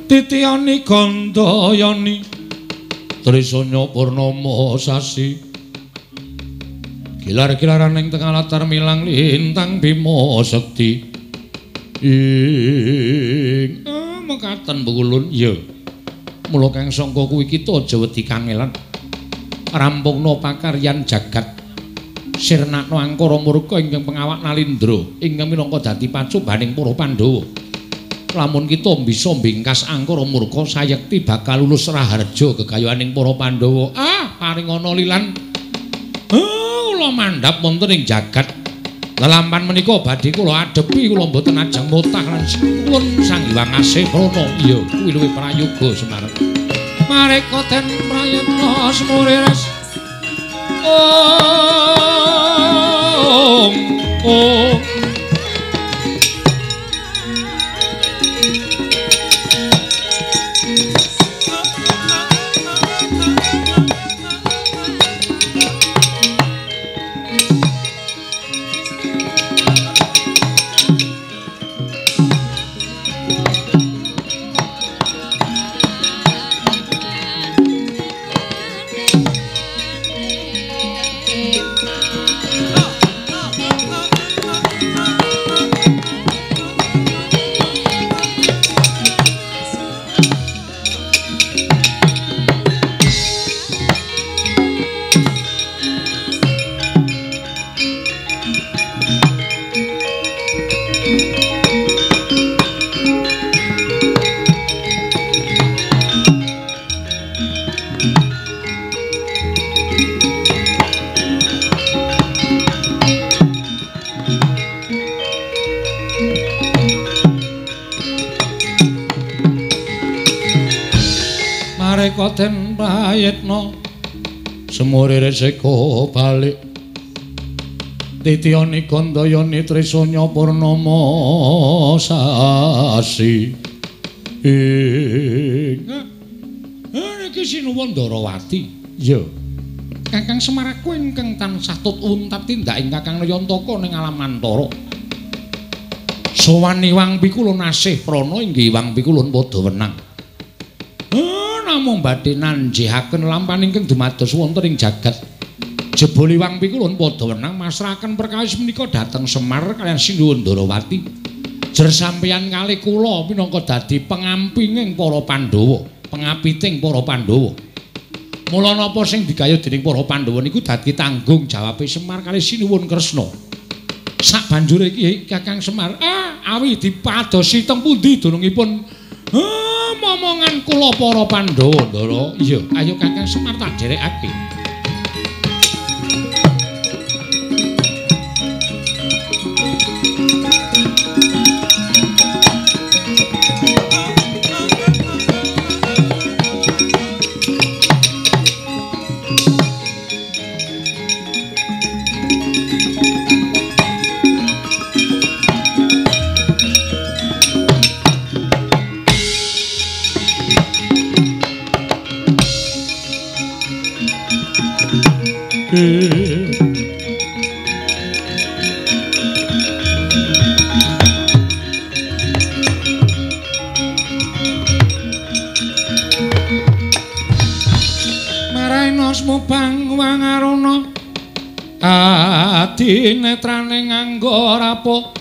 titiyani gandayani trisanya purnama sasi gilar-gilaraning tengah latar milang lintang Bima Sekti ing mekaten Bulun ya mula kang sangka kuwi kita aja wedi kangelan rampungna pakaryan jagat sirnakna angkara murka ingkang pengawak Nalindra ingkang minangka dadi pacobaning para Pandhawa. Lamun kita bisa mbingkas angkara murka sayekti bakal lulus raharja gegayoning para Pandhawa. Paringana lilan kula mandhap wonten ing jagat. Lelampahan menika badhe kula adepi kula mboten ajeng mutah lan kulun Sanghyang Asih Prana. Iya, kuwi luwih prayoga Semar. Mareka den prayatna semuriris den prayatna semuriris eka balik titiyani gandayani trisanya purnama sasi niki sinuwun Ndarawati ya Kakang Semar aku ingkang tansah tutwuntap tindak ing Kakang Nayantaka ning alam antara sowan Iwang Pikulun Asih Prana inggih Iwang Pikulun padha wenang namung badhe nanjihaken lampahan ingkang dumados wonten ing jagat. Jebul Iwang Pikulun padha wenang masrahaken perkawis menika dhateng Semar kaliyan Sinuwun Ndarawati. Jer sampeyan kalih kula minangka dadi pengampinging para Pandhawa, pengapiting para Pandhawa. Mula napa sing digayuh dening para Pandhawa niku dadi tanggung jawabe Semar kalih Sinuwun Kresna. Sak banjure iki Kakang Semar, awi dipadosi teng pundi dunungipun momongan kula para Pandhawa, Ndara. Iya, ayo Kakang Semar tak dherekake. Netrane nganggo rapo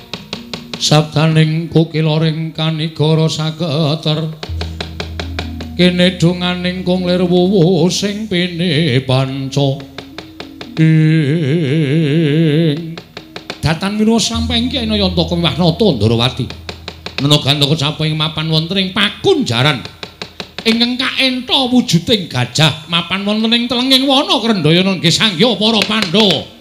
sabdaning kukiloring kanigara sageter kene donganing kunglir wuwu sing pene panca datan mira sampeng Kyai Nayantaka Wiwahnata Ndarawati menogandaka sampeng mapan wonten ing pakunjaran ingkang kaenta wujuding gajah mapan wonten ing telenging wana Krendayana nggih sanggya para Pandhawa.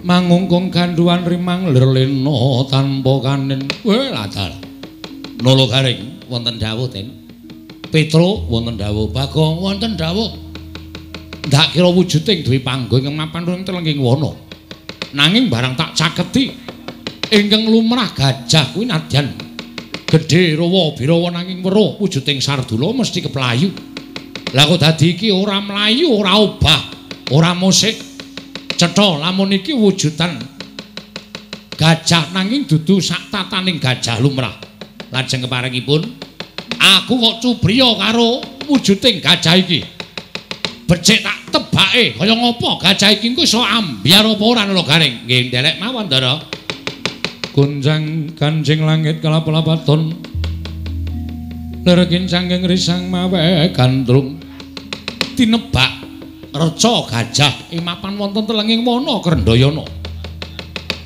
Mangungkung ganduan rimang lerlena tanpa kanen. Weh ladal. Nolo garing wonten dawuh ten. Petro wonten dawuh, Bagong wonten dawuh. Ndak kira wujuding duwe panggung ing mapan ing telenging wana. Nanging barang tak caketi ingkang lumrah gajah kuwi nadyan gedhe rawa birawa nanging weruh wujuding Sardula mesti keplayu. Lah kok dadi iki ora mlayu, ora obah, ora musik. Cetha lamun iki wujudan gajah nanging dudu sak tataning gajah lumrah. Lajeng keparengipun aku kok cubriya karo wujuding gajah iki. Becik tak tebake kaya ngopo gajah iki engko iso ambyar apa ora lho garing. Nggih ndelek mawon Ndara. Gunjang kanjing langit kelap-lapaton. Lergin sanging risang mawe gandrung. Tinebak reca gajah ing mapan wonten telenging wana Krendayana.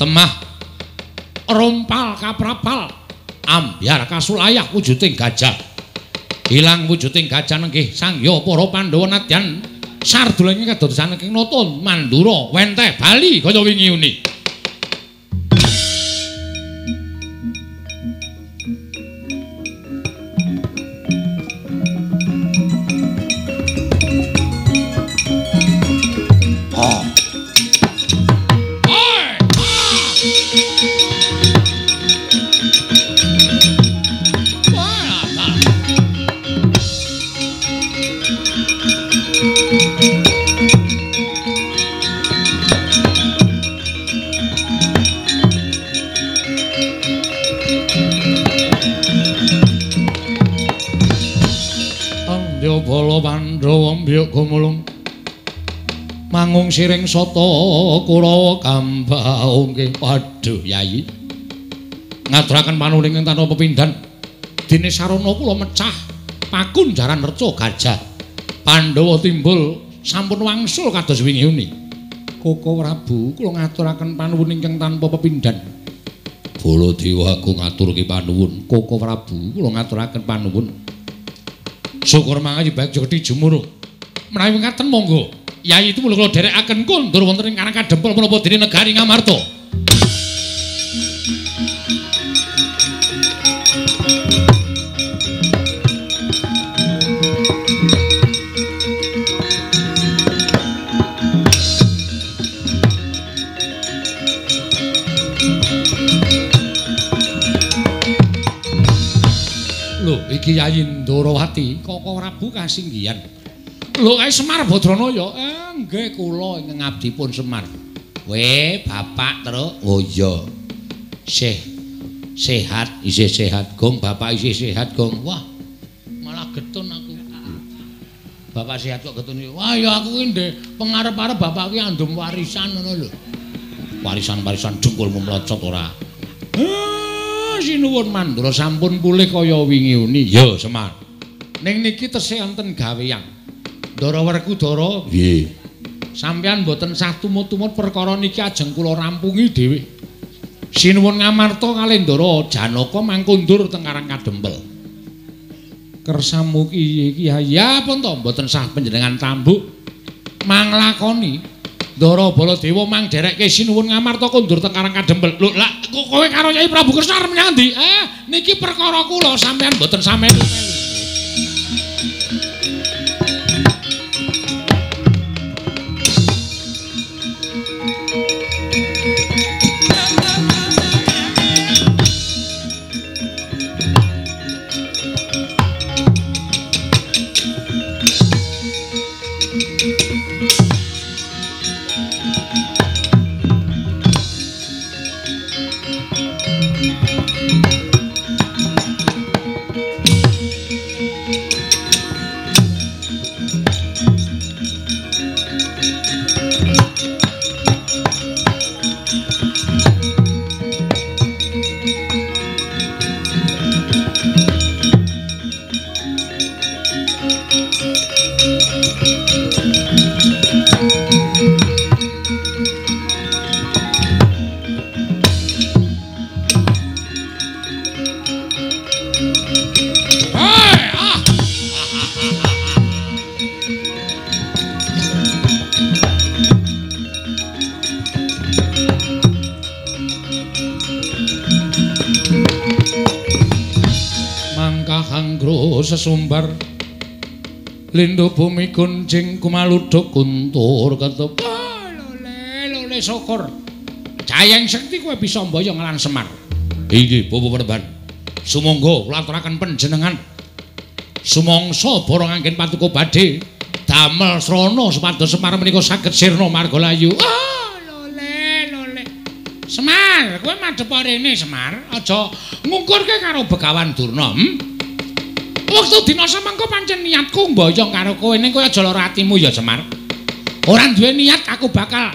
Temah rompal kaprapal ambyar kasulayah wujuding gajah. Ilang wujuding gajah nenggih sangya para Pandhawa nadyan Sardula ing kadosan saking nata Mandura wenteh bali kaya wingi uni. Bala Pandhawa mbiyok gumulung mangung siring sata Kurawa Kambau nggih. Waduh Yayi ngaturaken panuwun ing tanpa pepindhan dene sarana kula mecah pakun jaran reca gajah Pandhawa timbul sampun wangsul kados wingi uni. Koko Prabu kula ngaturaken panuwun ingkang tanpa pepindhan. Baladewa aku ngaturke panuwun. Koko Prabu kula ngaturaken panuwun. Syukur mangke baik Jogedi Jumuruk. Menawi ngaten monggo. Yayi itu kula dherekaken kondur wonten ing Karang Kadempel menapa dene negari Ngamarta. Lho, iki Yayi Ndarawati, Koko Prabu kasinggihan. Lho, kae Semar Badranaya. Nggih kula ingkang ngabdipun Semar. Weh, Bapak terus. Oh iya. Sehat, isih sehat, Gong. Bapak isih sehat, Gong. Wah, malah getun aku. Bapak sehat kok getun. Wah, ya aku ki ndek pengarep-arep bapak ki andum warisan ngono lho. Warisan-warisan dengkulmu mlocot ora. Sinuwun Mandura sampun pulih kaya wingi uni. Ya, Semar. Ning niki tesih enten gaweyan. Ndara Werkudara. Nggih. Sampeyan mboten sah tumut-tumut perkara niki ajeng kula rampungi dhewe. Sinuwun Ngamarta kalih Ndara Janaka mangkundur teng Karang Kadempel. Kersamu ki Kyai pun to mboten sah panjenengan tambuk manglakoni Ndara Baladewa mang derekke sinuwun Ngamarta kondur teng Karang Kadempel. Lho, lak kowe karo Nyai Prabu Kresna arep menyang ndi? Niki perkara kula sampeyan mboten sampeyan. sesumbar Lindo bumi kunjing kumaluduk kuntur ketep lole syukur Jayeng Sekti kowe bisa mboyong lan Semar inggih Bapak Perban sumangga kula aturaken panjenengan sumangsa para nganggen patuko badhe damel srana supados Semar menika saged sirna margalayu lole Semar kowe madhep rene Semar aja ngungkurke karo Begawan Durna Waktu dina semengko pancen niatku mboyong karo kowe ning kowe aja lara atimu ya Semar. Ora duwe niat aku bakal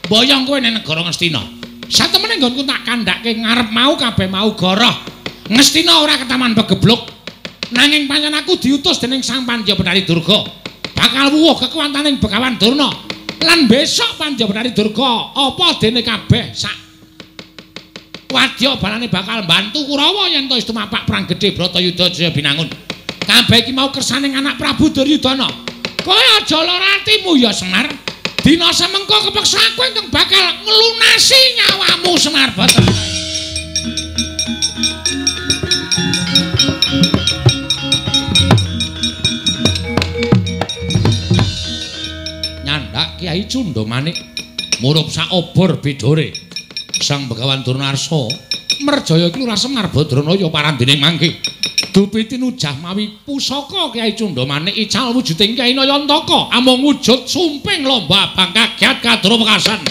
mboyong kowe ning negara Ngastina. Satemene nggonku tak kandhake ngarep mau kabeh mau goroh. Ngastina ora ketaman pegebluk. Nanging pancen aku diutus dening Sang Panjabedari Durga. Bakal wuwuh kekuwataning Begawan Durna. Lan besok Panjabedari Durga apa dene kabeh sak wadya balane bakal bantu Kurawa yen to wis tumapak perang gedhe Bratayuda Jaya Binangun. Kabeh iki mau kersaning anak Prabu Duryudana. Kowe aja lara atimu ya Semar. Dina semengko kepeksa kowe engkang bakal nglunasi nyawamu Semar Bathara. Nyandak Kyai Cundamanik murup sak obor bidore. Sang Begawan Durnarsa merjaya iki Lurah Semar Badranaya parandening mangke. Dupi tinujah mawi pusaka Kyai Cundamanik ical wujuding Kyai Nayantaka amung wujud sumping lomba abang kagiat kadra wekasan.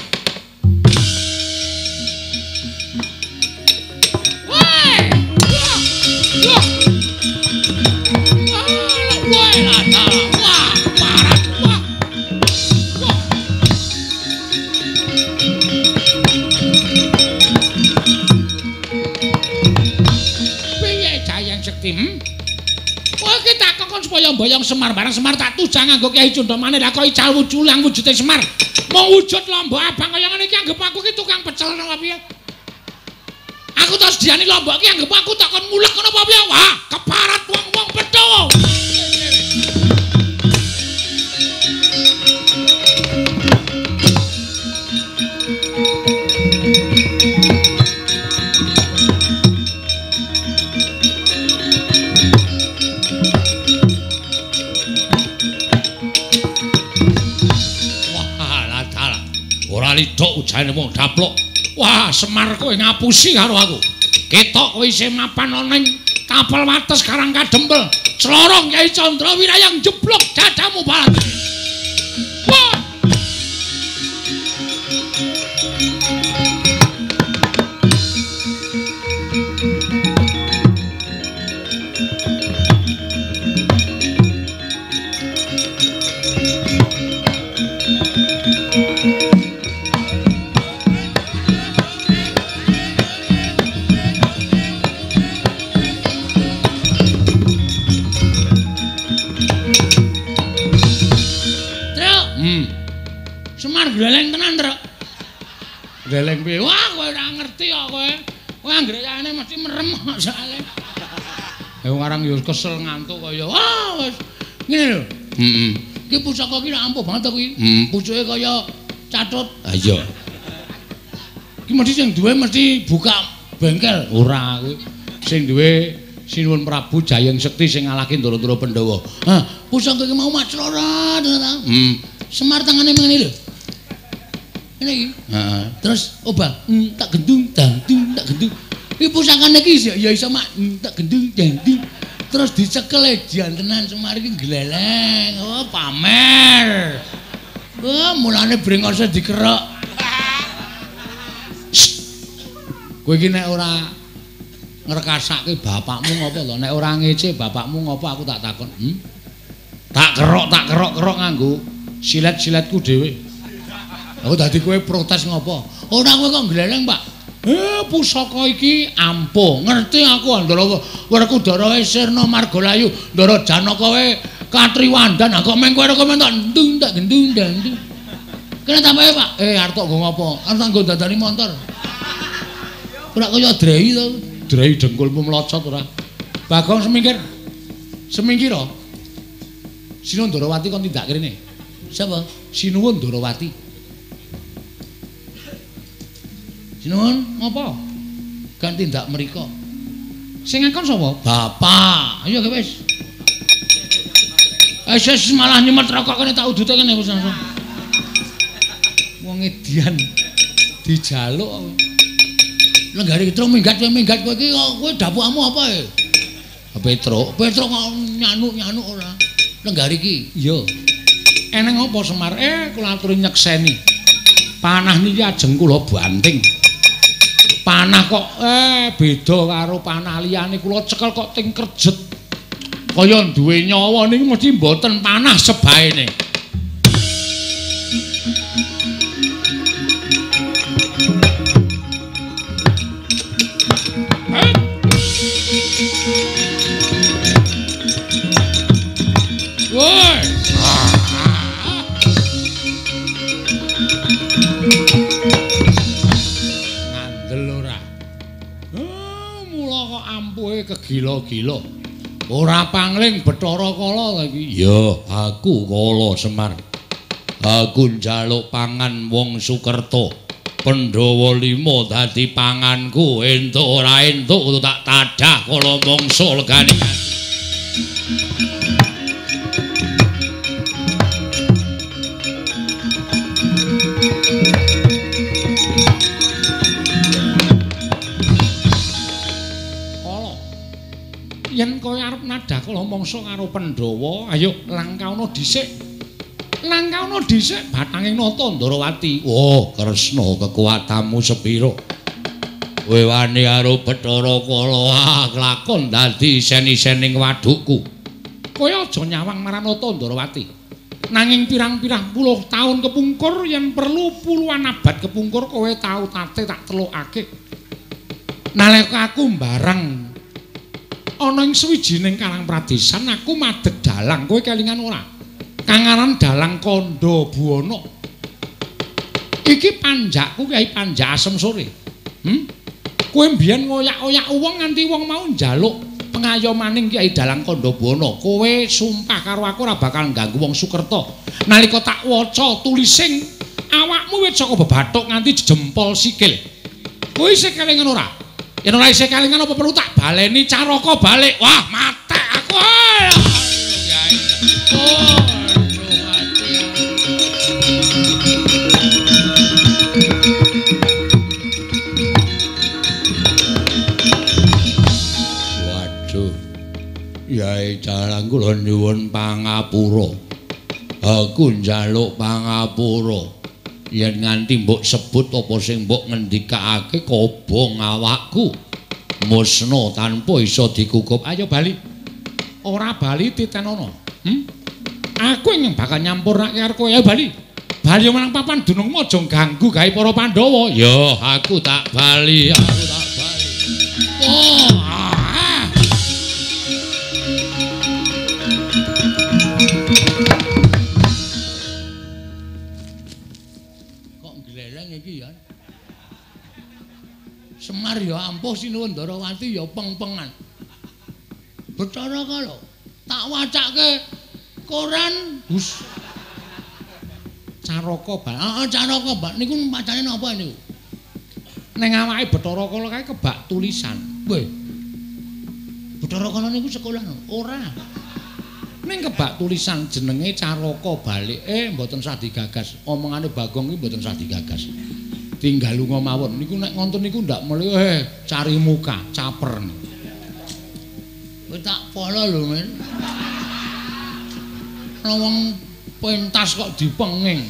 Kowe iki tak kongkon supaya mboyong Semar bareng Semar tak tujang nganggo Kyai Cundamanik lah kok ical wujulang wujude Semar. Mung wujud lomba abang kaya ngene iki anggap aku ki tukang pecel napa piye? Aku terus diani lomba iki anggap aku tak kon mulek ngono apa piye? Wah, keparat wong-wong Bedhawa. Ora lidok ujane wong daplok. Wah, Semar kowe ngapusi karo aku. Ketok kowe isih mapan ana ning kapal wates Karang Kadempel. Clorong Kyai Candra Wirayang jeblok dadamu balat. Wah! Gleleng tenan, Truk. Gleleng piye? Wah, kowe ora ngerti kok kowe. Kowe anggere kayane mesti merem soalé. Wong arang yo kesel ngantuk kaya. Wah, wis ngene lho. Heeh. Iki pusaka iki ampuh banget to kuwi. Pucuke kaya catut. Ha iya. Iki mesti sing duwe mesti buka bengkel. Ora kuwi. Sing duwe Sinuwun Prabu Jayeng Sekti sing ngalahke Ndara-ndara Pandhawa. Hah, pusaka iki mau maclora to ta? Semar tangane mengene lho. Ini iki. Heeh. Terus obah tak gendung dandung tak gendung. Iki pusakane iki ya iso mak tak gendung dandung. Terus dicekel jantenan Semar iki gleleng. Oh, pamer. Oh, mulane brengose dikerok. Kowe iki nek ora ngrekasake bapakmu ngopo lho? Nek ora ngece bapakmu ngopo aku tak takon. Tak kerok nganggo silet-siletku dhewe. Aku dadi kowe protes ngopo? Ora kowe kok gleleng, Pak. Pusaka iki ampuh. Ngerti aku Ndara Werkudara sirna margalayu, Ndara Janaka wae katriwandan. Kok meng kowe rekomen tak ndung tak gendung dandung. Kene ta wae, Pak? Arep nggo ngopo? Arep nggo dadani montor. Ora kaya drei to. Drei dengkulmu mlocot ora. Bagong semingkir. Semingkira. Sinuwun Ndarawati kon tindak kene. Sapa? Sinuwun Ndarawati. Sinuwun ngopo? Kan tindak mriko. Sing ngakon sapa? Bapak. Ayo wis. Wis malah nyemet rokok kene tak udute kene wis langsung. Wong edian dijaluk. Lenggari Petro minggat kowe iki kowe dapukmu apa e? Petro kok nyanu-nyanu ora. Lenggari iki. Iya. Eneng apa Semar? Kula aturi nyekseni. Panah niki ajeng kula banting. Panah kok beda karo panah liyane kula cekel kok ting kerjet. Kaya duwe nyawa niku mesti mboten panah sebaene. Woi. Ngandel ora. Mula kok ampuhe kegila-gila. Ora pangling Bathara Kala iki. Ya, aku Kala Semar. Aku njaluk pangan wong Sukerta. Pandhawa 5 dadi panganku, entuk ora entuk tak tadah kala mangsa legane. Yen kowe arep nadah kala mangsa karo Pandhawa, ayo langkauna dhisik. Langkauna dhisik batanging nata Ndarawati. Oh, Kresna kekuatanmu sepira? Kowe wani karo Bathara Kala kelakon dadi isen-isening wadukku. Kowe aja nyawang marang nata Ndarawati. Nanging pirang-pirang puluh taun kepungkur yen perlu puluhan abad kepungkur kowe tau tate tak telukake. Nalika aku mbarang ana ing suwijining karang pradesan aku madeg dalang kowe kelingan ora kangaran dalang Kandha Buwana iki panjakku Kyai Panjak Asem Sore kowe mbiyen ngoyak-oyak wong nganti wong mau njaluk pengayomaning Kyai Dalang Kandha Buwana kowe sumpah karo aku ora bakal ganggu wong Sukerta nalika tak waca tulising awakmu wis saka bebathuk nganti jempol sikil kowe isih kelingan ora? Yen ora isih kelingan apa perlu tak baleni Caraka balik. Wah, matek aku. Waduh. Yai Dalang kula nyuwun pangapura. Aku njaluk pangapura. Yen nganti mbok sebut apa sing mbok ngendikake kobong awakku musna tanpa iso dikukup. Ayo bali. Ora bali titenono. Aku yang bakal nyampurnake karo kowe. Ayo bali. Bali menang papan dunungmu aja ganggu gawe para Pandhawa. Ya, aku tak bali. Aku tak bali. Oh. Semar ya ampuh sinuwun Ndarawati ya peng-pengan. Bathara Kala tak wacake koran Gus Caraka Bal. Caraka Bal niku macane napa niku? Ning awake Bathara Kala kae kebak tulisan. Weh. Bathara Kala niku sekolah ora. Ning kebak tulisan jenenge Caraka Balik. Mboten sah digagas. Omongane Bagong iki mboten sah digagas. Tinggal lunga mawon niku nek ngontun niku ndak melu cari muka caper. Kowe tak polo lho men. Wong pentas kok dipenging.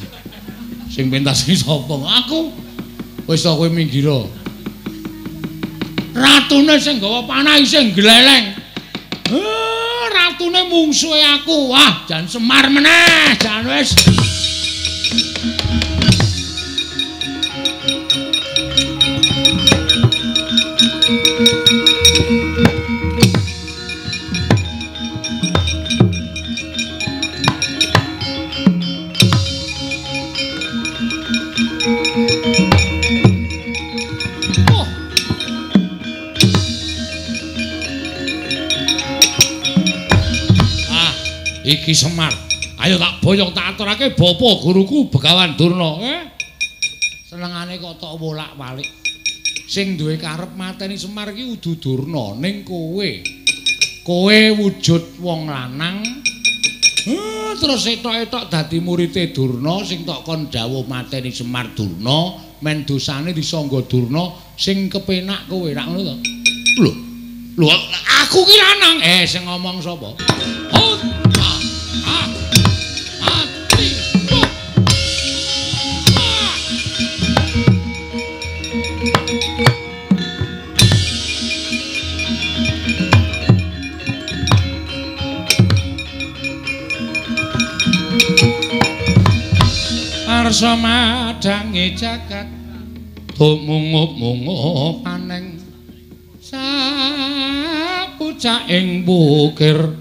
Sing pentas iki sapa? Aku. Wis kowe minggira. Ratune sing gawa panah isih gleleng. Ratune mungsuhe aku. Wah, jan Semar meneh, jan wis. Iki Semar, ayo tak boyong tak aturake bapa guruku Begawan Durna. Senengane kok tok wolak-walik. Sing duwe karep mateni Semar iki udu Durna ning kowe. Kowe wujud wong lanang Terus etok-etok dadi murite Durna sing tok kon dawuh mateni Semar Durna, men dosane disangga Durna sing kepenak kowe ra ngono to. Lho, aku ki lanang. Sing ngomong sapa? Arsa madangi jagat tumungup-mungup paneng sapucaking bukir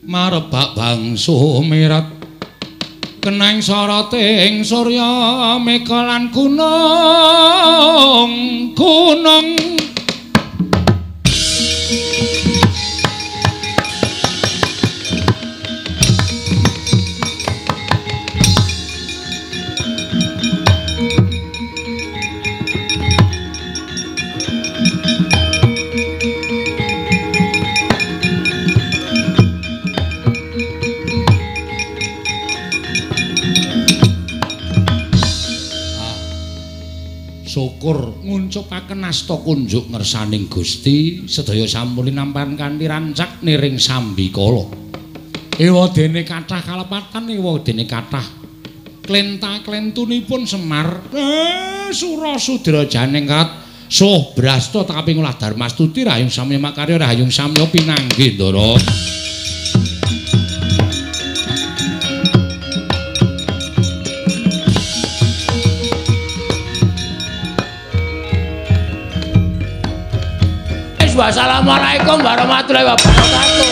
marebak bangsu mirat keneng soroting surya meka lan gunung syukur nguncupaken asta kunjuk ngersaning Gusti sedaya sampun nampan kanthi rancak niring sambikala. Ewa dene kathah kalepatan ewa dene kathah klenta-klentunipun Semar Sura Sudra Janengkat Suh Brasta kaping ulah Darmastuti rahayung samya makarya rahayung samya pinanggih Ndara. Wassalamualaikum warahmatullahi wabarakatuh.